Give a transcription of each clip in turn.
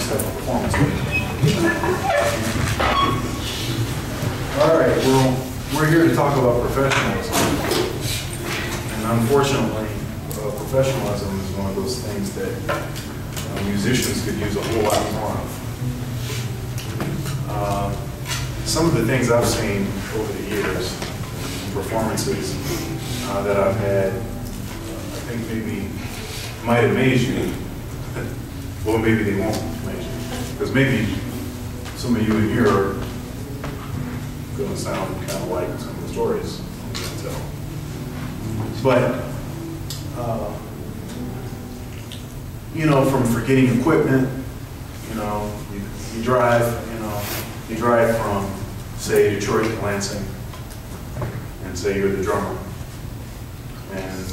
type of performance. All right, well, we're here to talk about professionalism. And unfortunately, professionalism is one of those things that musicians could use a whole lot more of. Some of the things I've seen over the years, performances that I've had, I think maybe might amaze you. Well, maybe they won't amaze you. Because maybe some of you in here are going to sound kind of like some of the stories I'm going to tell. But, you know, from forgetting equipment, you know, you drive from, say, Detroit to Lansing, and say you're the drummer, and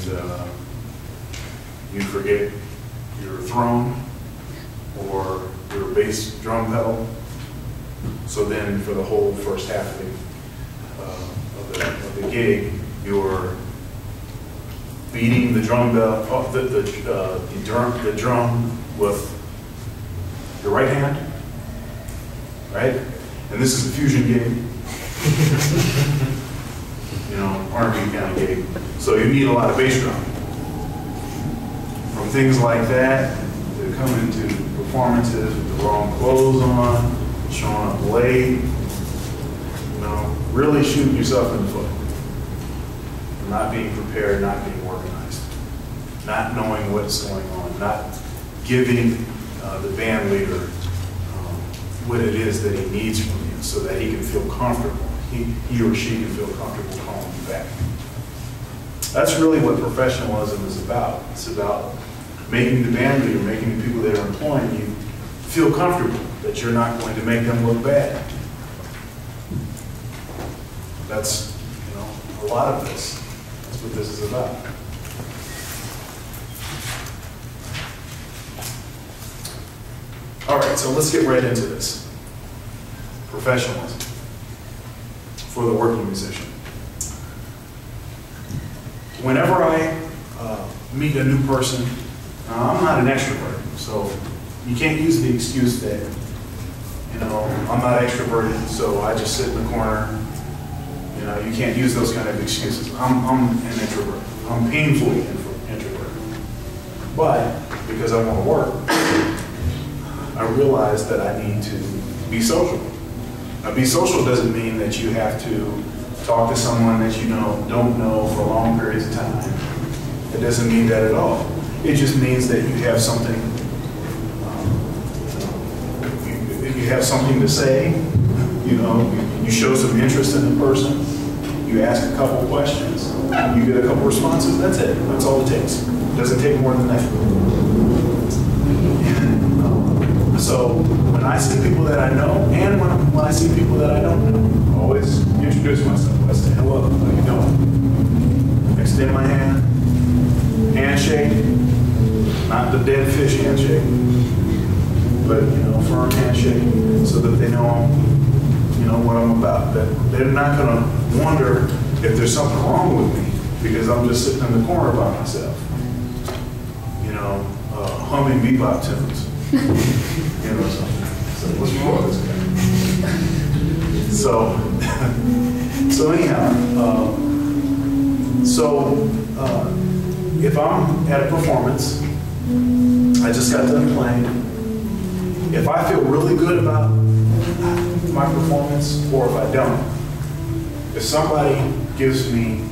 you forget your throne or your bass drum pedal. So then, for the whole first half of the gig, you're beating the drum bell, the drum with your right hand, right? And this is a fusion gig, you know, R&B kind of gig. So you need a lot of bass drum. From things like that, to come into performances with the wrong clothes on, showing up late, you know, really shooting yourself in the foot. Not being prepared, not being organized, not knowing what's going on, not giving the band leader what it is that he needs from you so that he can feel comfortable. He or she can feel comfortable calling you back. That's really what professionalism is about. It's about making the band leader, making the people that are employing you feel comfortable, that you're not going to make them look bad. That's, you know, a lot of this. That's what this is about. All right, so let's get right into this. Professionalism for the working musician. Whenever I meet a new person, I'm not an extrovert, so you can't use the excuse that, you know, I'm not extroverted, so I just sit in the corner. You know, you can't use those kind of excuses. I'm an introvert. I'm painfully introverted. But because I want to work, I realize that I need to be social. Now, be social doesn't mean that you have to talk to someone that you don't know for long periods of time. It doesn't mean that at all. It just means that you have something. You have something to say. You know, you show some interest in the person. You ask a couple questions. You get a couple responses. That's it. That's all it takes. It doesn't take more than that. And so when I see people that I know, and when I see people that I don't know, I always introduce myself. I say, hello, how you doing? Extend my hand. Handshake. Not the dead fish handshake, but, you know, firm handshake, so that they know, you know, what I'm about. That they're not going to wonder if there's something wrong with me because I'm just sitting in the corner by myself, you know, humming bebop tunes. You know, so what's wrong with this guy? So anyhow, if I'm at a performance, I just got done playing. If I feel really good about my performance, or if I don't, if somebody gives me,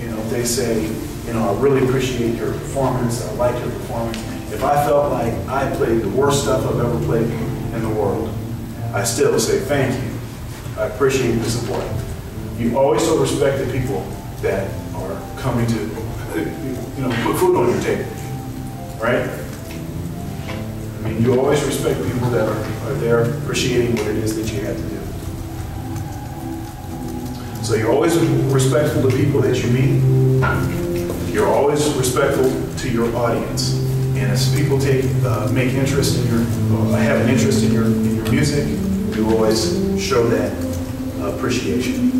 you know, they say, you know, I really appreciate your performance, I like your performance. If I felt like I played the worst stuff I've ever played in the world, I still say thank you. I appreciate the support. You always so respect the people that are coming to, you know, put food on your table, right? I mean, you always respect people that are there appreciating what it is that you have to do. So you're always respectful to people that you meet. You're always respectful to your audience. And as people make interest in have an interest in your music, you always show that appreciation.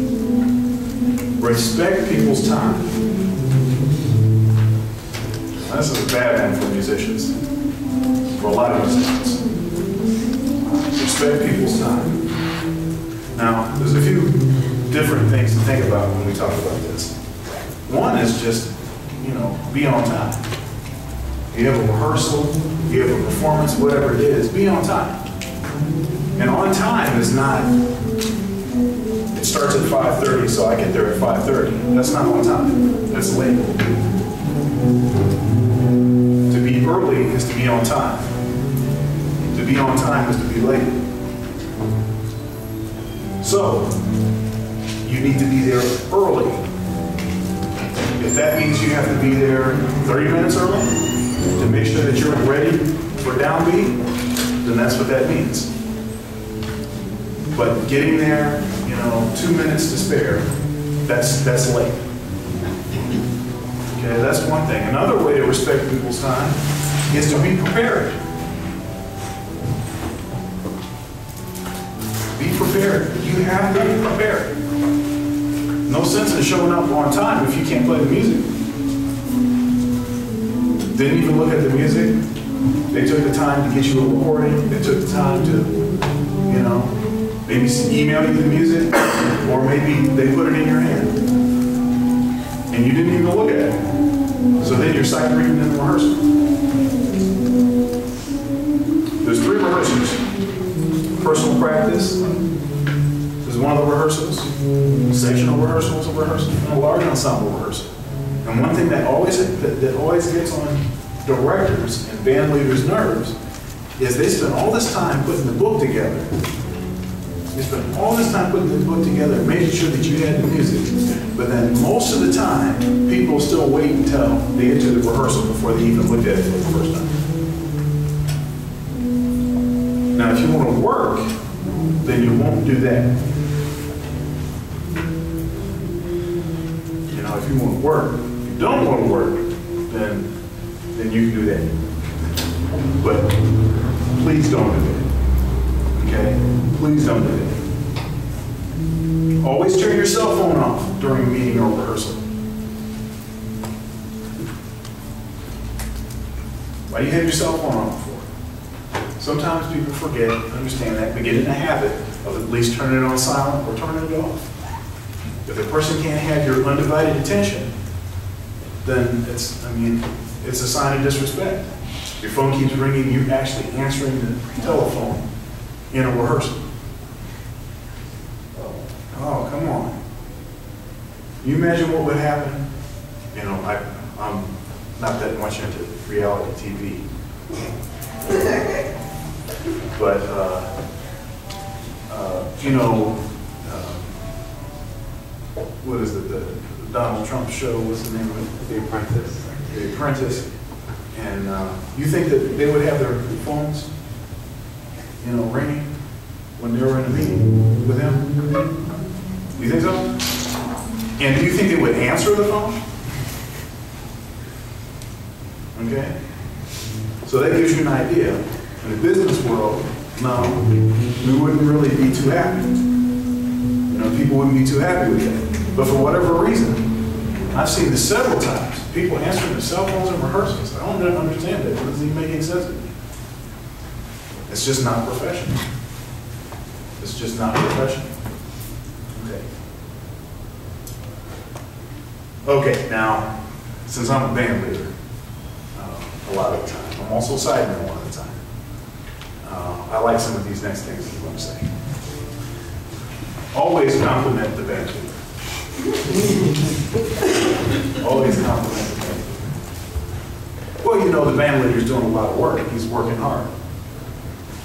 Respect people's time. This is a bad one for musicians. for a lot of musicians. Respect people's time. Now, there's a few different things to think about when we talk about this. One is just, be on time. You have a rehearsal, you have a performance, whatever it is, be on time. And on time is not, it starts at 5:30, so I get there at 5:30. That's not on time. That's late. To be early is to be on time. To be on time is to be late. So, you need to be there early. If that means you have to be there 30 minutes early to make sure that you're ready for downbeat, then that's what that means. But getting there, 2 minutes to spare, that's late. Okay, that's one thing. Another way to respect people's time is to be prepared. Be prepared. You have to be prepared. No sense in showing up on time if you can't play the music. Didn't even look at the music. They took the time to get you a recording. They took the time to, maybe email you the music, or maybe they put it in your hand. And you didn't even look at it. So then you're sight reading in the rehearsal. There's 3 rehearsals. Personal practice is one of the rehearsals. Sectional rehearsals of rehearsal, and a large ensemble rehearsal. And one thing that always gets on directors and band leaders' nerves is they spend all this time putting the book together. They spend all this time putting the book together, making sure that you had the music. But then most of the time, people still wait until they get to the rehearsal before they even look at it for the first time. Now, if you want to work, then you won't do that. If you want to work, if you don't want to work, then you can do that. But please don't do that. Okay? Please don't do that. Always turn your cell phone off during a meeting or rehearsal. Why do you have your cell phone on for? Sometimes people forget, understand that, but get in the habit of at least turning it on silent or turning it off. If the person can't have your undivided attention, then it's a sign of disrespect. Your phone keeps ringing, you're actually answering the telephone in a rehearsal. Oh, come on. Can you imagine what would happen? I'm not that much into reality TV. But, what is it, the Donald Trump show, what's the name of it? The Apprentice. The Apprentice. And you think that they would have their phones, ringing when they were in a meeting with him? Do you think so? And do you think they would answer the phone? Okay? So that gives you an idea. In the business world, no, we wouldn't really be too happy. People wouldn't be too happy with that. But for whatever reason, I've seen this several times. People answering their cell phones in rehearsals. I don't understand that. It doesn't even make any sense to me. It's just not professional. It's just not professional. Okay. Okay, now, since I'm a band leader, a lot of the time, I'm also a sideman a lot of the time. I like some of these next things that I'm going to say. Always compliment the band leader. Always compliment the band leader. Well, the band leader's doing a lot of work. He's working hard.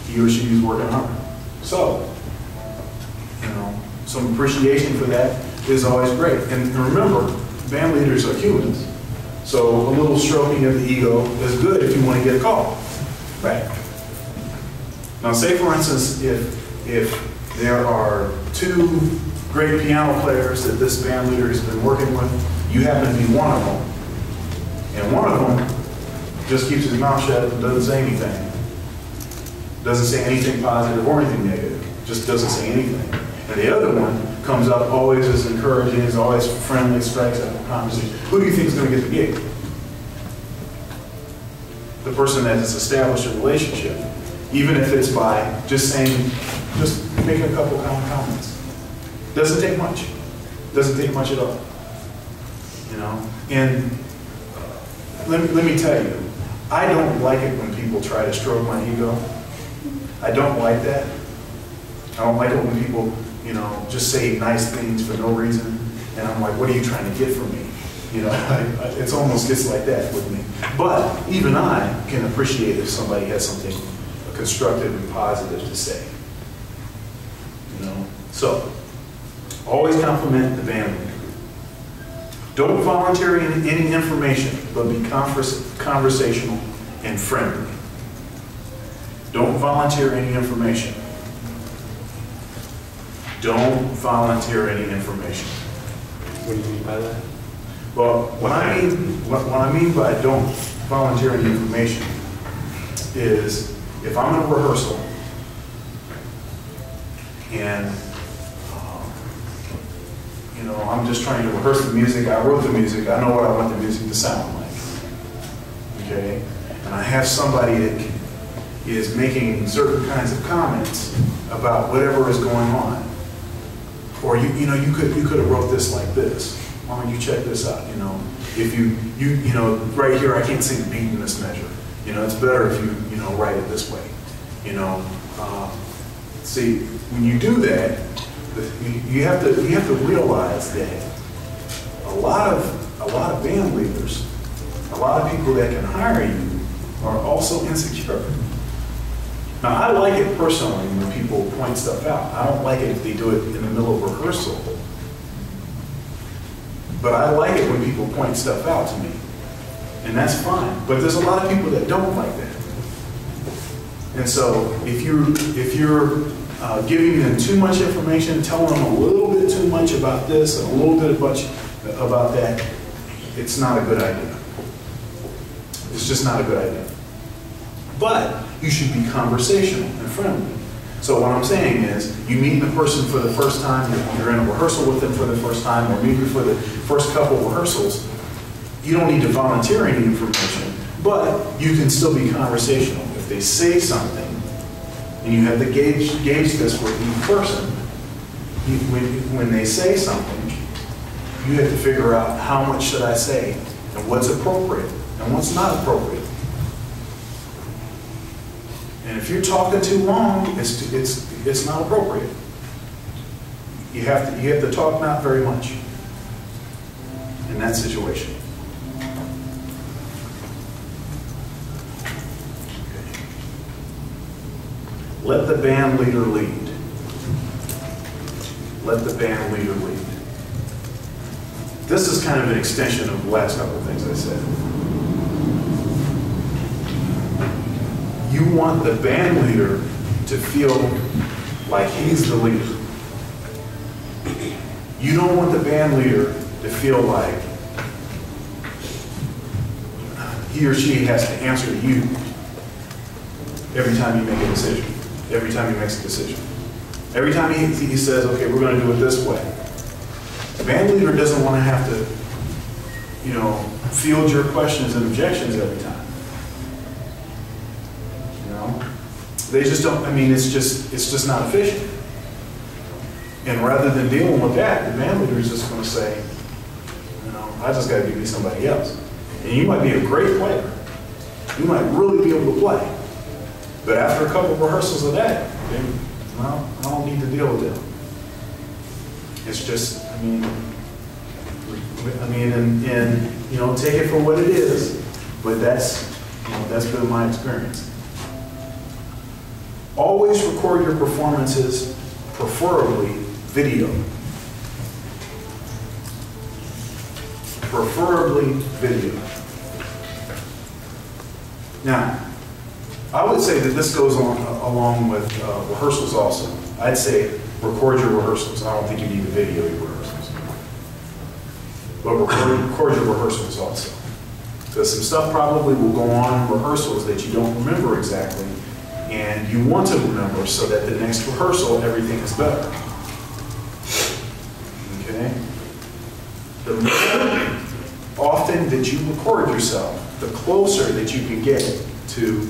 He or she is working hard. So, some appreciation for that is always great. And remember, band leaders are humans. So a little stroking of the ego is good if you want to get a call. Right? Now, say for instance, if there are 2 great piano players that this band leader has been working with, you happen to be one of them, and one of them just keeps his mouth shut and doesn't say anything. Doesn't say anything positive or anything negative. Just doesn't say anything. And the other one comes up always as encouraging, is always friendly, strikes up a conversation. Who do you think is going to get the gig? the person that has established a relationship, even if it's by just saying, just making a couple common comments. Doesn't take much. Doesn't take much at all. You know? And let me tell you, I don't like it when people try to stroke my ego. I don't like that. I don't like it when people, you know, just say nice things for no reason. And I'm like, what are you trying to get from me? You know, it almost gets like that with me. But even I can appreciate if somebody has something constructive and positive to say. You know? So, always compliment the band leader. Don't volunteer any information, but be conversational and friendly. Don't volunteer any information. Don't volunteer any information. What do you mean by that? Well, what I mean by don't volunteer any information is if I'm in a rehearsal and you know, I'm just trying to rehearse the music. I wrote the music. I know what I want the music to sound like. Okay? And I have somebody that is making certain kinds of comments about whatever is going on. Or you know, you could have wrote this like this. Why don't you check this out? You know, if you know, right here I can't see the beat in this measure. You know, it's better if you know write it this way. You know, see, when you do that, you have to realize that a lot of band leaders, a lot of people that can hire you are also insecure. Now, I like it personally when people point stuff out. I don't like it if they do it in the middle of rehearsal. But I like it when people point stuff out to me. And that's fine. But there's a lot of people that don't like that. And so if you're giving them too much information, telling them a little bit too much about this and a little bit about that, it's not a good idea. It's just not a good idea. But you should be conversational and friendly. So what I'm saying is, you meet the person for the first time, you're in a rehearsal with them for the first time, or maybe for the first couple of rehearsals, you don't need to volunteer any information, but you can still be conversational. If they say something, and you have to gauge this for each person, when they say something, you have to figure out how much should I say, and what's appropriate, and what's not appropriate. And if you're talking too long, it's not appropriate. You have to talk not very much in that situation. Okay. Let the band leader lead. Let the band leader lead. This is kind of an extension of the last couple of things I said. You want the band leader to feel like he's the leader. You don't want the band leader to feel like he or she has to answer to you every time you make a decision, every time he makes a decision. Every time he says, okay, we're going to do it this way. The band leader doesn't want to have to, you know, field your questions and objections every time. They just don't, I mean, it's just not efficient. And rather than dealing with that, the band leader is just going to say, you know, I just got to give you somebody else. And you might be a great player. You might really be able to play. But after a couple of rehearsals of that, then, well, I don't need to deal with them. It's just, I mean, and you know, take it for what it is. But that's, you know, that's been my experience. Always record your performances, preferably video. Preferably video. Now, I would say that this goes on along with rehearsals also. I'd say record your rehearsals. I don't think you need to video your rehearsals. But record your rehearsals also. Because some stuff probably will go on in rehearsals that you don't remember exactly, and you want to remember so that the next rehearsal, everything is better. Okay? The more often that you record yourself, the closer that you can get to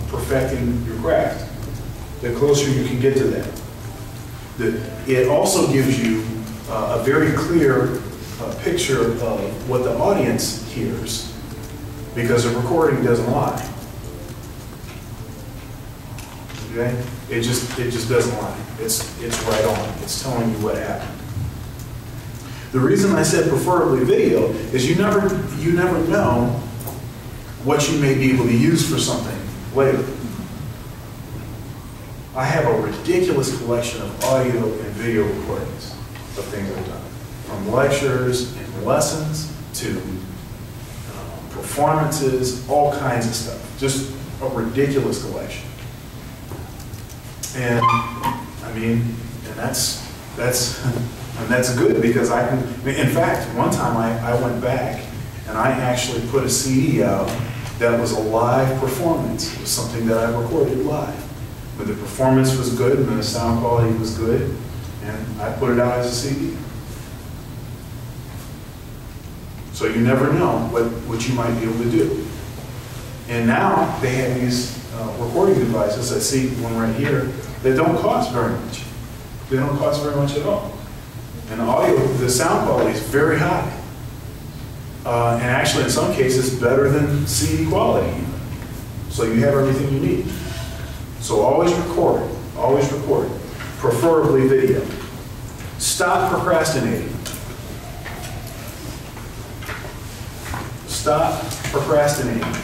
perfecting your craft, the closer you can get to that. It also gives you a very clear picture of what the audience hears, because a recording doesn't lie. Okay? It just doesn't lie. It's right on. It's telling you what happened. The reason I said preferably video is you never know what you may be able to use for something later. I have a ridiculous collection of audio and video recordings of things I've done, from lectures and lessons to performances, all kinds of stuff. Just a ridiculous collection. And I mean, and that's good, because I can, in fact, one time I went back and I actually put a CD out that was a live performance. It was something that I recorded live. But the performance was good and the sound quality was good, and I put it out as a CD. So you never know what you might be able to do. And now they have these recording devices. I see one right here that don't cost very much. They don't cost very much at all. And the audio, the sound quality is very high. And actually, in some cases, better than CD quality. So you have everything you need. So always record, preferably video. Stop procrastinating. Stop procrastinating.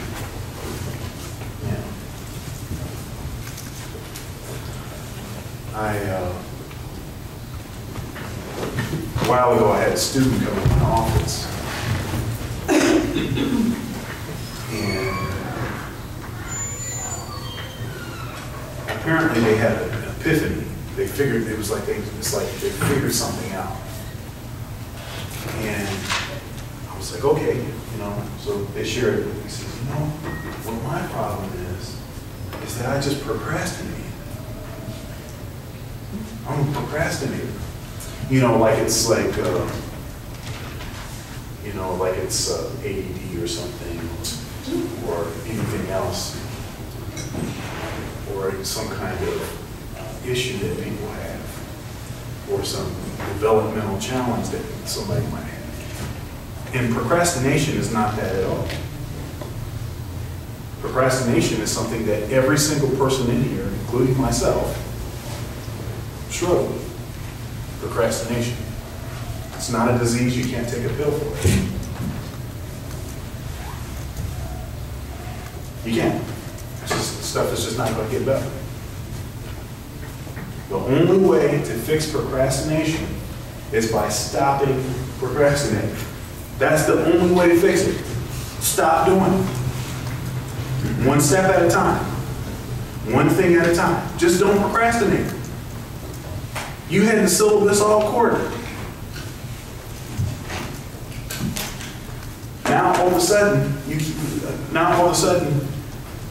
Yeah. A while ago, I had a student come to my office. And apparently they had an epiphany. They figured it was like they figured something out. And I was like, okay, you know. So they shared it with me. He says, you know, what my problem is that I just procrastinate. I'm a procrastinator. You know, like it's like, you know, like it's ADD or something, or anything else, or some kind of issue that people have, or some developmental challenge that somebody might have. And procrastination is not that at all. Procrastination is something that every single person in here, including myself, struggle with. Procrastination. It's not a disease, you can't take a pill for it. You can't. It's just stuff that's just not going to get better. The only way to fix procrastination is by stopping procrastinating. That's the only way to fix it. Stop doing it. One step at a time. One thing at a time. Just don't procrastinate. You had the syllabus all quarter. Now all of a sudden,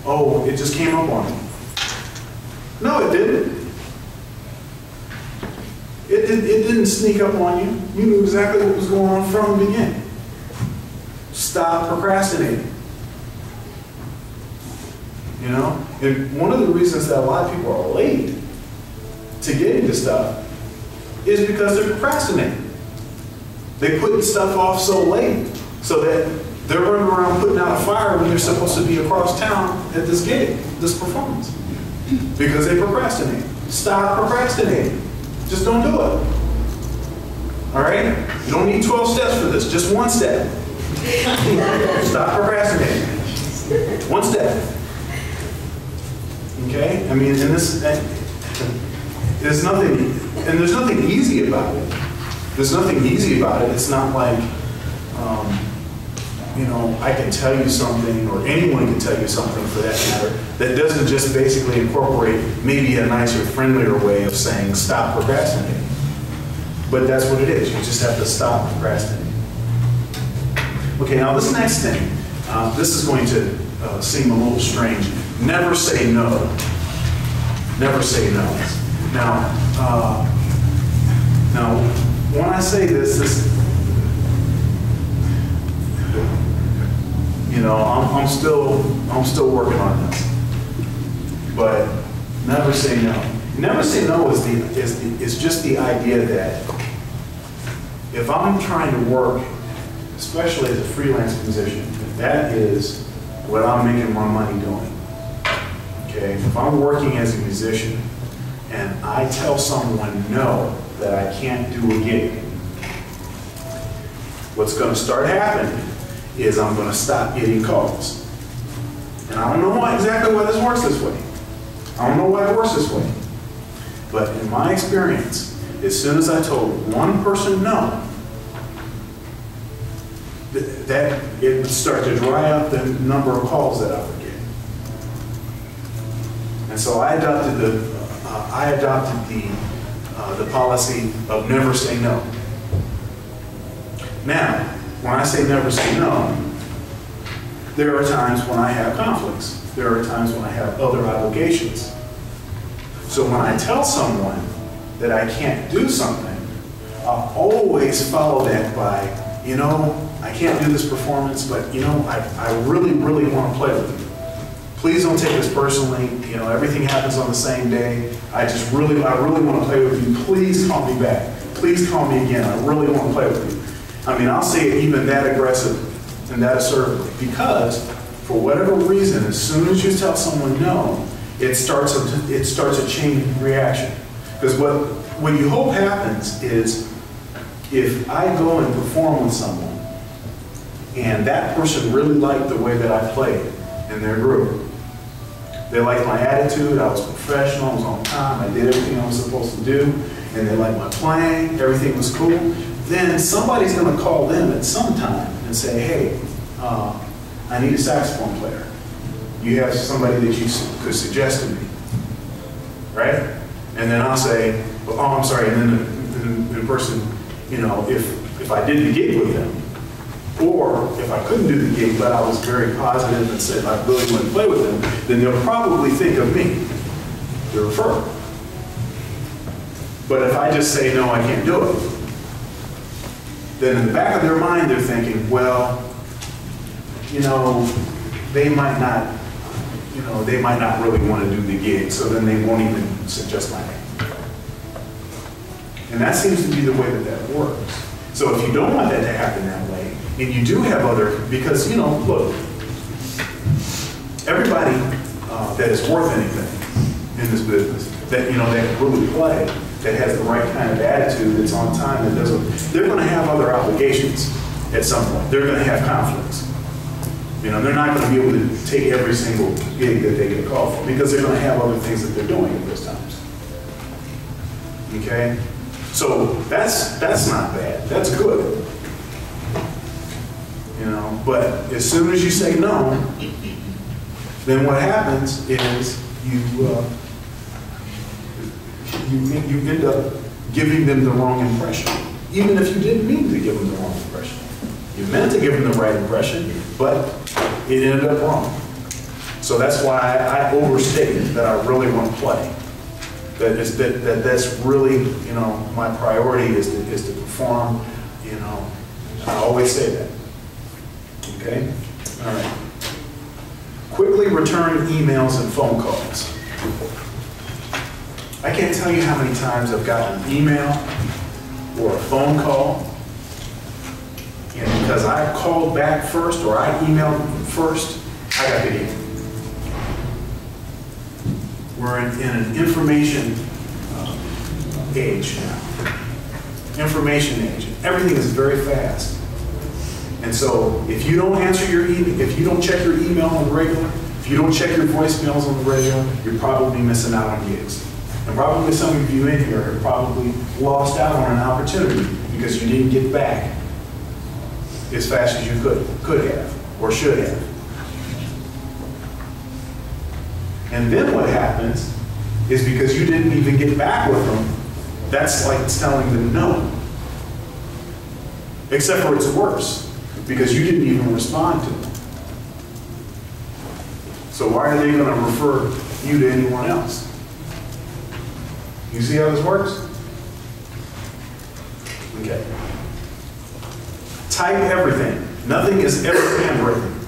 oh, it just came up on me. No, it didn't. It didn't sneak up on you. You knew exactly what was going on from the beginning. Stop procrastinating. You know? And one of the reasons that a lot of people are late to get into stuff is because they're procrastinating. They put stuff off so late so that they're running around putting out a fire when you're supposed to be across town at this gig, this performance, because they procrastinate. Stop procrastinating. Just don't do it. All right? You don't need 12 steps for this, just one step. Stop procrastinating. One step. Okay? I mean, there's nothing easy about it. There's nothing easy about it. It's not like, you know, I can tell you something, or anyone can tell you something for that matter, that doesn't just basically incorporate maybe a nicer, friendlier way of saying stop procrastinating. But that's what it is. You just have to stop procrastinating. Okay, now this next thing, this is going to seem a little strange. Never say no. Never say no. Now, when I say this You know, I'm still working on this. But never say no. Never say no is just the idea that if I'm trying to work, especially as a freelance musician, that is what I'm making my money doing. Okay? If I'm working as a musician and I tell someone no, that I can't do a gig, what's going to start happening is I'm going to stop getting calls. And I don't know exactly why this works this way. I don't know why it works this way. But in my experience, as soon as I told one person no, that it would start to dry up the number of calls that I would get. And so I adopted the policy of never say no. Now, when I say never say no, there are times when I have conflicts. There are times when I have other obligations. So when I tell someone that I can't do something, I'll always follow that by, you know, I can't do this performance, but you know, I really, really want to play with you. Please don't take this personally. You know, everything happens on the same day. I really want to play with you. Please call me back. Please call me again. I really want to play with you. I mean, I'll say it even that aggressive and that assertively, because for whatever reason, as soon as you tell someone no, it starts a chain reaction. Because what you hope happens is if I go and perform with someone and that person really liked the way that I played in their group, they liked my attitude, I was professional, I was on time, I did everything I was supposed to do, and they liked my playing, everything was cool, then somebody's going to call them at some time and say, hey, I need a saxophone player. You have somebody that you could suggest to me, right? And then I'll say, oh, I'm sorry, and then the person, you know, if I did the gig with them, or if I couldn't do the gig, but I was very positive and said I really want to play with them, then they'll probably think of me to refer. But if I just say, no, I can't do it, then in the back of their mind, they're thinking, well, you know, they might not really want to do the gig, so then they won't even suggest my name. And that seems to be the way that works. So if you don't want that to happen that way, and you do have other, because, you know, look, everybody that is worth anything in this business, that, you know, that can really play, that has the right kind of attitude, that's on time, that doesn't, they're going to have other obligations at some point. They're going to have conflicts. You know, they're not going to be able to take every single gig that they get a call for, because they're going to have other things that they're doing at those times. Okay? So that's not bad. That's good. You know, but as soon as you say no, then what happens is you end up giving them the wrong impression, even if you didn't mean to give them the wrong impression. You meant to give them the right impression, but it ended up wrong. So that's why I overstated that I really want to play. That's really, you know, my priority is to perform. You know, I always say that. Okay? All right. Quickly return emails and phone calls. I can't tell you how many times I've gotten an email or a phone call, and because I called back first or I emailed first, I got the email. We're in an information age now. Information age. Everything is very fast. And so if you don't answer your email, if you don't check your email on the regular, if you don't check your voicemails on the regular, you're probably missing out on gigs. And probably some of you in here have probably lost out on an opportunity because you didn't get back as fast as you could have or should have. And then what happens is because you didn't even get back with them, that's like telling them no. Except for it's worse, because you didn't even respond to them. So why are they going to refer you to anyone else? You see how this works? Okay. Type everything. Nothing is ever handwritten.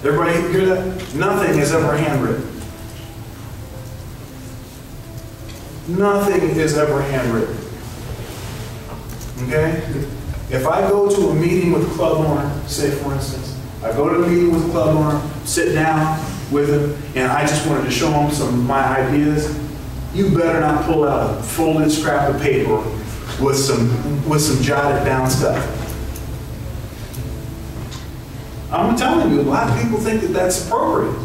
Everybody hear that? Nothing is ever handwritten. Nothing is ever handwritten. Okay? If I go to a meeting with a club owner, say for instance, I go to a meeting with a club owner, sit down with him, and I just wanted to show him some of my ideas, you better not pull out a folded scrap of paper with some jotted down stuff. I'm telling you, a lot of people think that that's appropriate.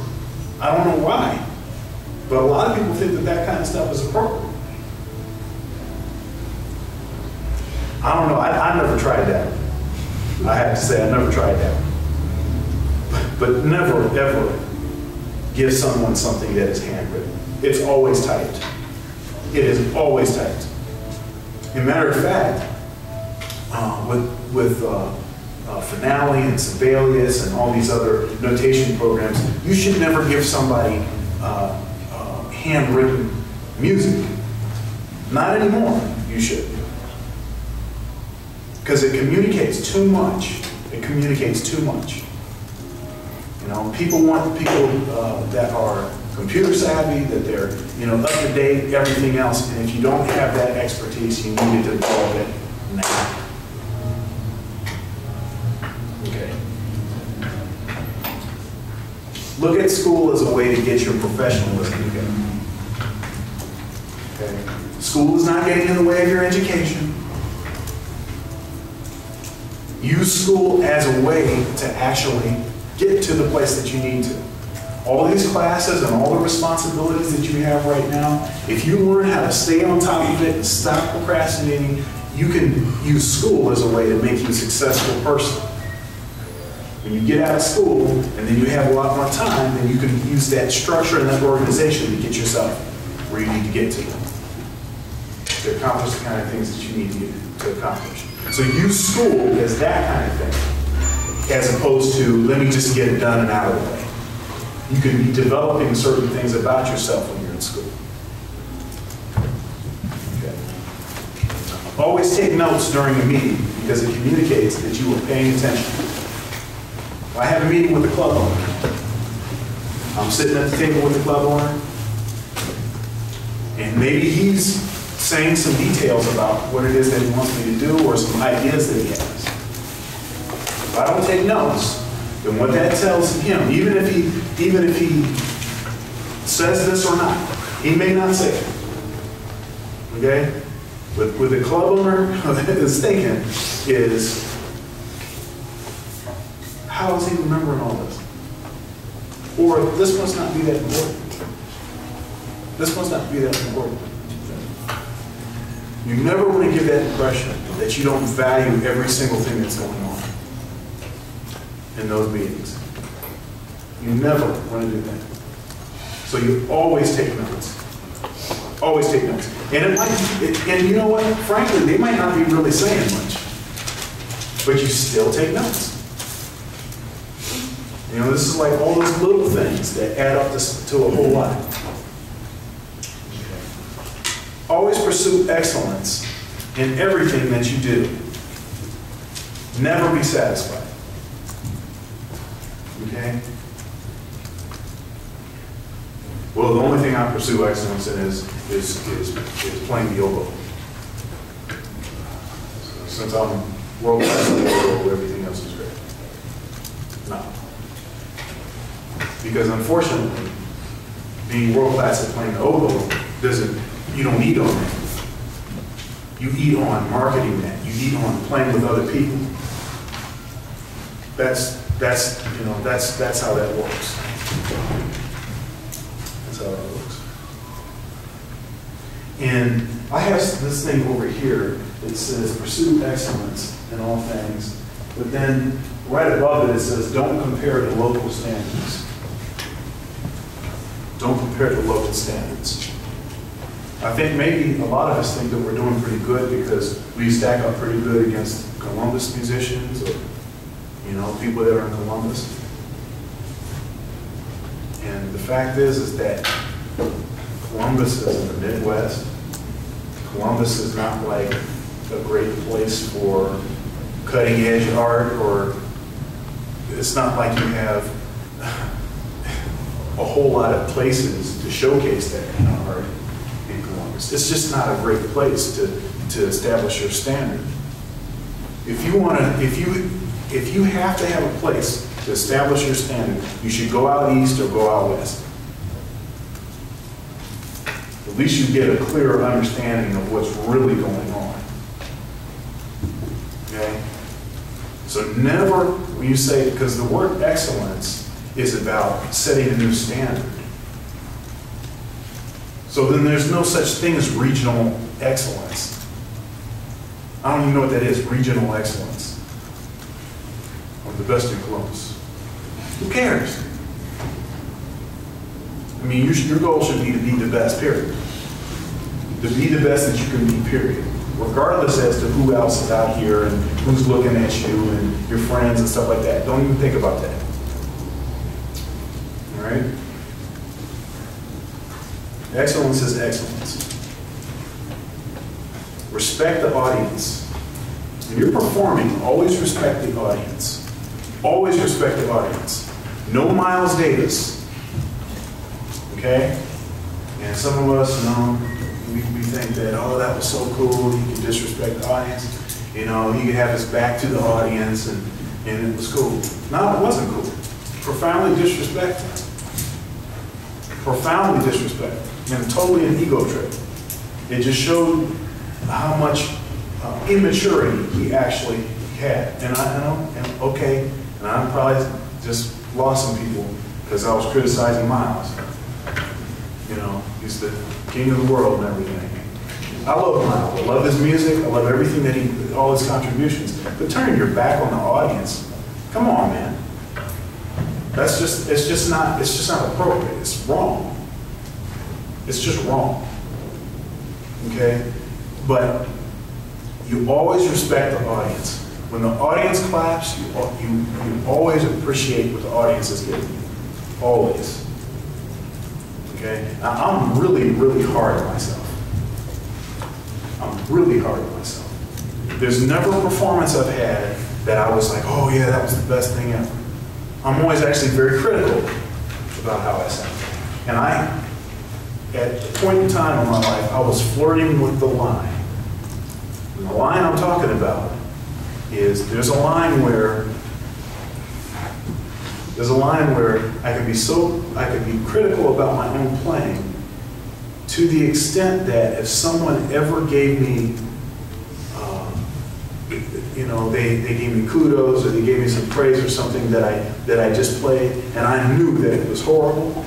I don't know why, but a lot of people think that that kind of stuff is appropriate. I don't know, I never tried that. I have to say, I never tried that. But never, ever give someone something that is handwritten. It's always typed. It is always typed. As a matter of fact, with Finale and Sibelius and all these other notation programs, you should never give somebody handwritten music. Not anymore, you should. Because it communicates too much. It communicates too much. You know, people want people that are computer savvy, that they're, you know, up to date, everything else, and if you don't have that expertise, you need to develop it now. Okay. Look at school as a way to get your professionalism together. Okay. School is not getting in the way of your education. Use school as a way to actually get to the place that you need to. All these classes and all the responsibilities that you have right now, if you learn how to stay on top of it and stop procrastinating, you can use school as a way to make you a successful person. When you get out of school and then you have a lot more time, then you can use that structure and that organization to get yourself where you need to get to accomplish the kind of things that you need to accomplish. So use school as that kind of thing, as opposed to let me just get it done and out of the way. You can be developing certain things about yourself when you're in school. Okay. Always take notes during a meeting because it communicates that you are paying attention. I have a meeting with the club owner. I'm sitting at the table with the club owner, and maybe he's saying some details about what it is that he wants me to do or some ideas that he has. If I don't take notes, then what that tells him, even if he says this or not, he may not say it. Okay? But what the club owner is thinking is, how is he remembering all this? Or this must not be that important. This must not be that important. You never want to give that impression that you don't value every single thing that's going on in those meetings. You never want to do that. So you always take notes. Always take notes. And and you know what? Frankly, they might not be really saying much, but you still take notes. You know, this is like all those little things that add up to a whole lot. Always pursue excellence in everything that you do. Never be satisfied. Okay? Well, the only thing I pursue excellence in is playing the oboe. Since I'm world-class in the oboe, everything else is great. No. Because unfortunately, being world-class at playing the oboe you don't eat on that. You eat on marketing that. You eat on playing with other people. That's how that works. That's how that works. And I have this thing over here that says pursue excellence in all things. But then right above it, it says don't compare to local standards. Don't compare to local standards. I think maybe a lot of us think that we're doing pretty good because we stack up pretty good against Columbus musicians or, you know, people that are in Columbus. And the fact is that Columbus is in the Midwest. Columbus is not like a great place for cutting edge art, or it's not like you have a whole lot of places to showcase that kind of art in Columbus. It's just not a great place to establish your standard. If you want to, if you have to have a place to establish your standard, you should go out east or go out west. At least you get a clearer understanding of what's really going on. Okay? So never, when you say, because the word excellence is about setting a new standard. So then there's no such thing as regional excellence. I don't even know what that is, regional excellence. Or the best in Columbus. Who cares? I mean, your goal should be to be the best, period. To be the best that you can be, period. Regardless as to who else is out here and who's looking at you and your friends and stuff like that. Don't even think about that. All right? Excellence is excellence. Respect the audience. When you're performing, always respect the audience. Always respect the audience. No Miles Davis. Okay? And some of us, you know, we think that, oh, that was so cool, he could disrespect the audience. You know, he could have his back to the audience and it was cool. No, it wasn't cool. Profoundly disrespectful. Profoundly disrespectful. And totally an ego trip. It just showed how much immaturity he actually had. And I know, and okay, and I probably just lost some people because I was criticizing Miles. You know, he's the king of the world and everything. I love Miles. I love his music. I love everything that he, all his contributions. But turning your back on the audience, come on, man. That's just, it's just not appropriate. It's wrong. It's just wrong. Okay? But you always respect the audience. When the audience claps, you always appreciate what the audience is giving you. Always. Okay? Now, I'm really, really hard on myself. I'm really hard on myself. There's never a performance I've had that I was like, oh yeah, that was the best thing ever. I'm always actually very critical about how I sound. And at a point in time in my life, I was flirting with the line. And the line I'm talking about is there's a line where I could be critical about my own playing to the extent that if someone ever gave me, you know, they gave me kudos or they gave me some praise or something that I just played and I knew that it was horrible,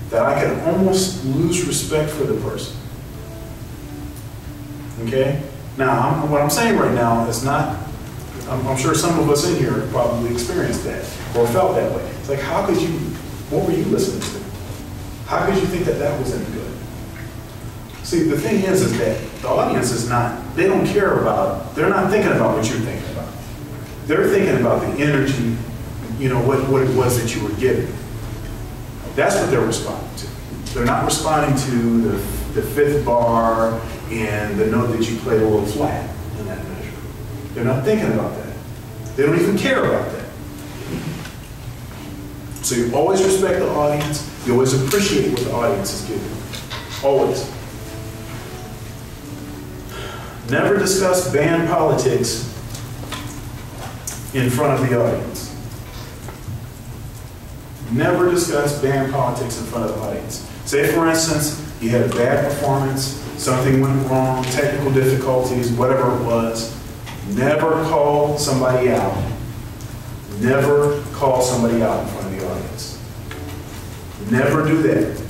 that I could almost lose respect for the person. Okay? Now, what I'm saying right now is not, I'm sure some of us in here have probably experienced that or felt that way. It's like, how could you, what were you listening to? How could you think that that was any good? See, the thing is that the audience is not, they don't care about, they're not thinking about what you're thinking about. They're thinking about the energy, you know, what it was that you were giving. That's what they're responding to. They're not responding to the fifth bar and the note that you played a little flat in that measure. They're not thinking about that. They don't even care about that. So you always respect the audience. You always appreciate what the audience is giving. Always. Never discuss band politics in front of the audience. Never discuss band politics in front of the audience. Say, for instance, you had a bad performance, something went wrong, technical difficulties, whatever it was. Never call somebody out. Never call somebody out in front of the audience. Never do that.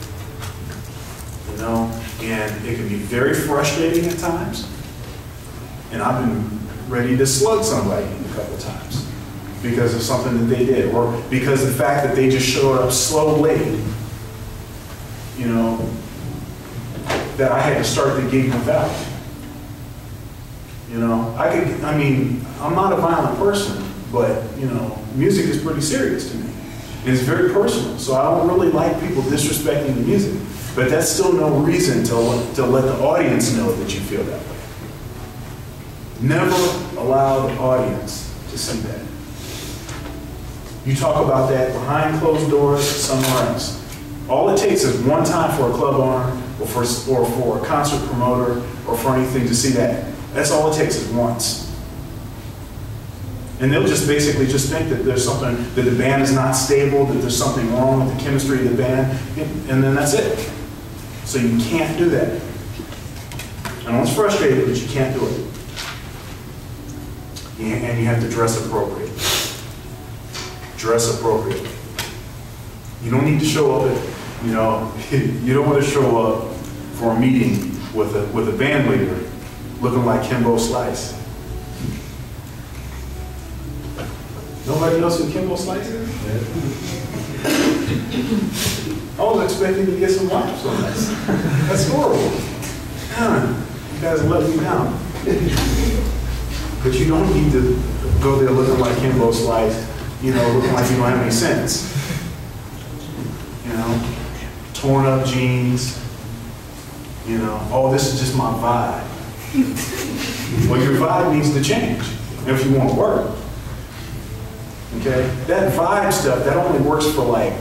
You know, and it can be very frustrating at times. And I've been ready to slug somebody a couple of times because of something that they did, or because of the fact that they just showed up so late, you know, that I had to start the gig without. You know, I mean, I'm not a violent person, but, you know, music is pretty serious to me. And it's very personal, so I don't really like people disrespecting the music. But that's still no reason to let the audience know that you feel that way. Never allow the audience to see that. You talk about that behind closed doors somewhere else. All it takes is one time for a club owner or for a concert promoter or for anything to see that. That's all it takes is once. And they'll just basically just think that there's something, that the band is not stable, that there's something wrong with the chemistry of the band, and then that's it. So you can't do that. I know it's frustrating, but you can't do it. And you have to dress appropriate. Dress appropriate. You don't need to show up at, you don't want to show up for a meeting with a band leader looking like Kimbo Slice. Nobody knows who Kimbo Slice is? I was expecting to get some laughs on this. That's horrible. You guys let me down. But you don't need to go there looking like Kimbo Slice, looking like you don't have any sense. Torn up jeans, oh, this is just my vibe. Well, your vibe needs to change if you want to work. Okay? That vibe stuff, that only works for like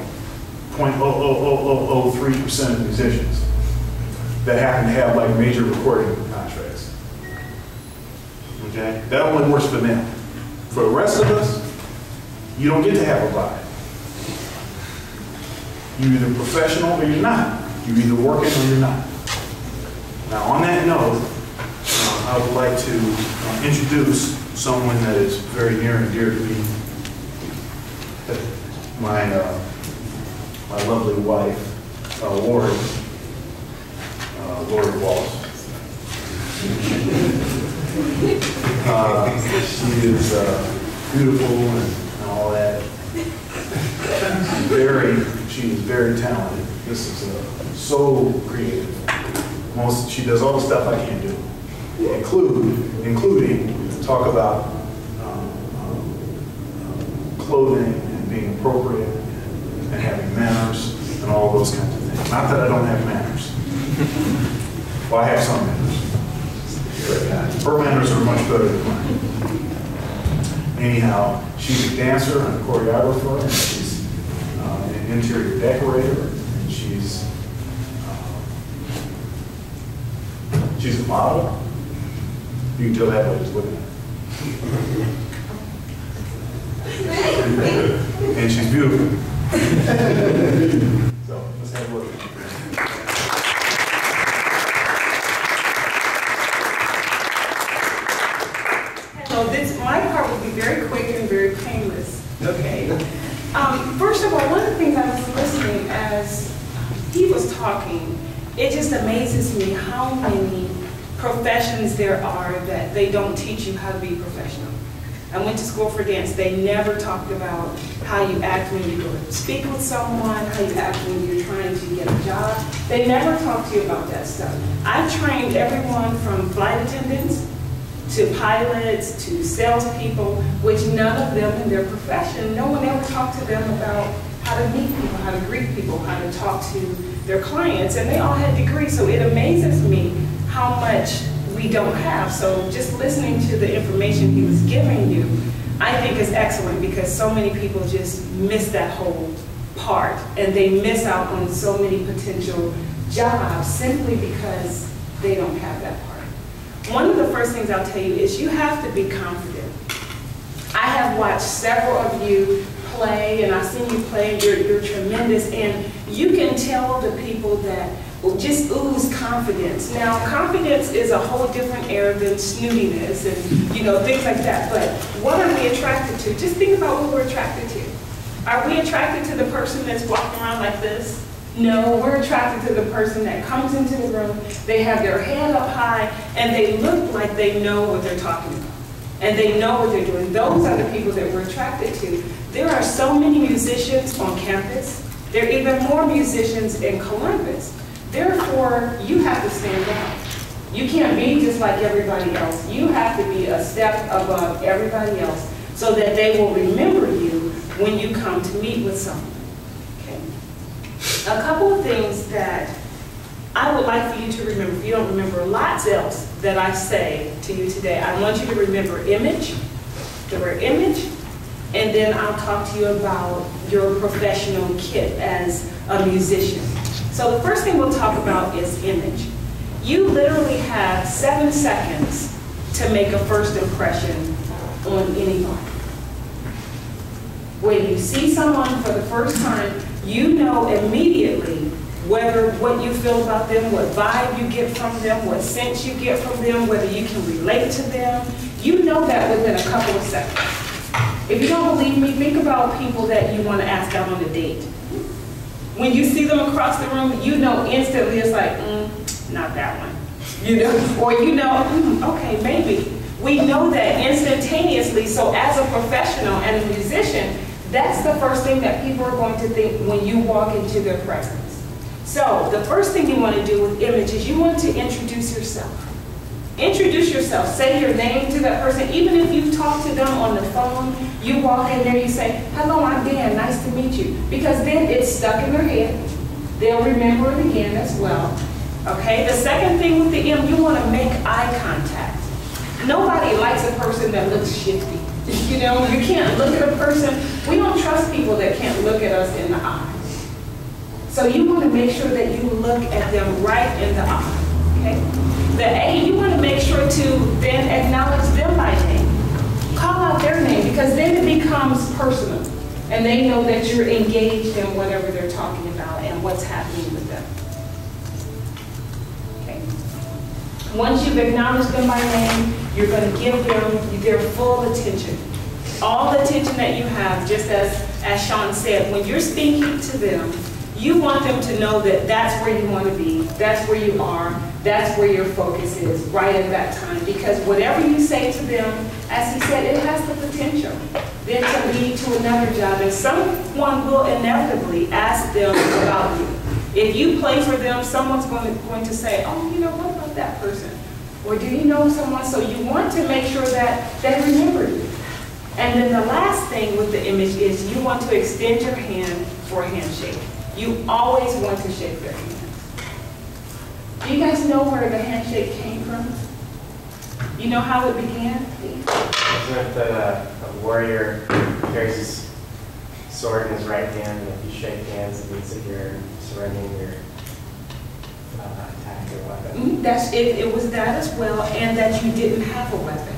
0.00003% of musicians that happen to have like major recording contracts. Okay? That only works for them. For the rest of us, you don't get to have a vibe. You're either professional or you're not. You're either working or you're not. Now, on that note, I would like to introduce someone that is very near and dear to me. My lovely wife, Lorii Wallace. She is beautiful and all that. She is very talented. This is so creative. She does all the stuff I can't do, including talk about clothing and being appropriate and having manners and all those kinds of things. Not that I don't have manners. Well, I have some manners. Her manners are much better than mine. Anyhow, she's a dancer and a choreographer, and she's an interior decorator, and she's a model. You can tell that by just looking at her. And she's beautiful. So let's have a look. So my part will be very quick and very painless. Okay. First of all, one of the things I was listening as he was talking, it just amazes me how many professions there are that they don't teach you how to be professional. I went to school for dance. They never talked about how you act when you go to speak with someone, how you act when you're trying to get a job. They never talk to you about that stuff. I've trained everyone from flight attendants to pilots to salespeople, which none of them in their profession, no one ever talked to them about how to meet people, how to greet people, how to talk to their clients, and they all had degrees. So it amazes me how much we don't have. So just listening to the information he was giving you, I think is excellent, because so many people just miss that whole part, and they miss out on so many potential jobs simply because they don't have that part. One of the first things I'll tell you is you have to be confident. I have watched several of you play, and I've seen you play. You're tremendous, and you can tell the people that just ooze confidence. Now, confidence is a whole different air than snootiness and things like that. But what are we attracted to? Just think about what we're attracted to. Are we attracted to the person that's walking around like this? No, we're attracted to the person that comes into the room, they have their head up high, and they look like they know what they're talking about. And they know what they're doing. Those are the people that we're attracted to. There are so many musicians on campus. There are even more musicians in Columbus. Therefore, you have to stand out. You can't be just like everybody else. You have to be a step above everybody else so that they will remember you when you come to meet with someone. Okay. A couple of things that I would like for you to remember. If you don't remember lots else that I say to you today, I want you to remember image, the word image, and then I'll talk to you about your professional kit as a musician. So the first thing we'll talk about is image. You literally have 7 seconds to make a first impression on anyone. When you see someone for the first time, you know immediately what you feel about them, what vibe you get from them, what sense you get from them, whether you can relate to them. You know that within a couple of seconds. If you don't believe me, think about people that you want to ask out on a date. When you see them across the room, you know instantly it's like, not that one. You know, or you know, okay, maybe. We know that instantaneously, so as a professional and a musician, that's the first thing that people are going to think when you walk into their presence. So the first thing you want to do with image is you want to introduce yourself. Introduce yourself. Say your name to that person. Even if you've talked to them on the phone, you walk in there, you say, hello, I'm Dan, nice to meet you. Because then it's stuck in their head. They'll remember it again as well. Okay, the second thing with the M, you want to make eye contact. Nobody likes a person that looks shifty. You know, you can't look at a person. We don't trust people that can't look at us in the eye. So you want to make sure that you look at them right in the eye, okay? The A, you want to make sure to then acknowledge them by name. Call out their name, because then it becomes personal. And they know that you're engaged in whatever they're talking about and what's happening with them. Okay. Once you've acknowledged them by name, you're going to give them their full attention. All the attention that you have, just as Sean said, when you're speaking to them, you want them to know that that's where you want to be, that's where you are, that's where your focus is, right at that time. Because whatever you say to them, as he said, it has the potential then to lead to another job. And someone will inevitably ask them about you. If you play for them, someone's going to say, oh, you know, what about that person? Or do you know someone? So you want to make sure that they remember you. And then the last thing with the image is you want to extend your hand for a handshake. You always want to shake their hands. Do you guys know where the handshake came from? You know how it began? Isn't it that a warrior carries his sword in his right hand, and if you shake hands, it means that you're surrendering your attack or weapon? It was that as well, and that you didn't have a weapon,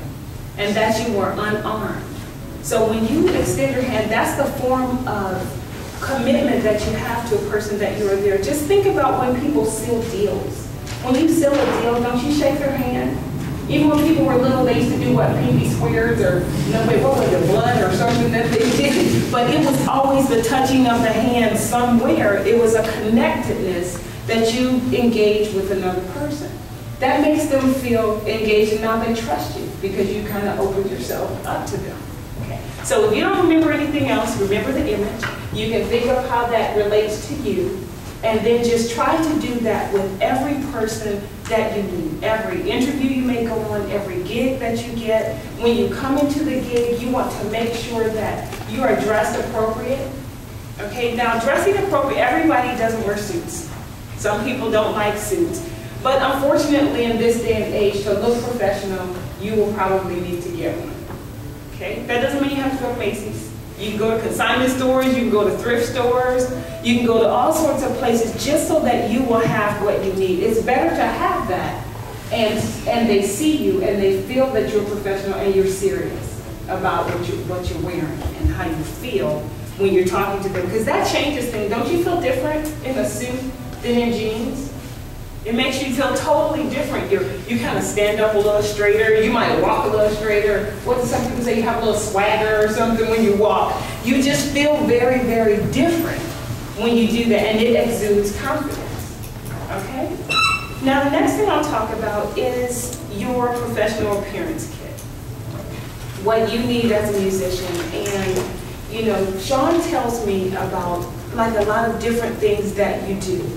and that you were unarmed. So when you extend your hand, that's the form of commitment that you have to a person that you are there. Just think about when people seal deals. When you seal a deal, don't you shake their hand? Even when people were little, they used to do what, pinky swears, or what was it, blood or something that they did. But it was always the touching of the hand somewhere. It was a connectedness that you engage with another person. That makes them feel engaged, and now they trust you because you kind of opened yourself up to them. Okay. So if you don't remember anything else, remember the image. You can think of how that relates to you, and then just try to do that with every person that you meet. Every interview you may go on, every gig that you get. When you come into the gig, you want to make sure that you are dressed appropriate. Okay, now dressing appropriate, everybody doesn't wear suits. Some people don't like suits. But unfortunately, in this day and age, to look professional, you will probably need to get one. Okay, that doesn't mean you have to go to Macy's. You can go to consignment stores, you can go to thrift stores, you can go to all sorts of places just so that you will have what you need. It's better to have that and they see you and they feel that you're professional and you're serious about what you're wearing and how you feel when you're talking to them. Because that changes things. Don't you feel different in a suit than in jeans? It makes you feel totally different. You kind of stand up a little straighter. You might walk a little straighter. What do some people say? You have a little swagger or something when you walk. You just feel very, very different when you do that, and it exudes confidence. Okay? Now, the next thing I'll talk about is your professional appearance kit. What you need as a musician. And, you know, Sean tells me about like a lot of different things that you do.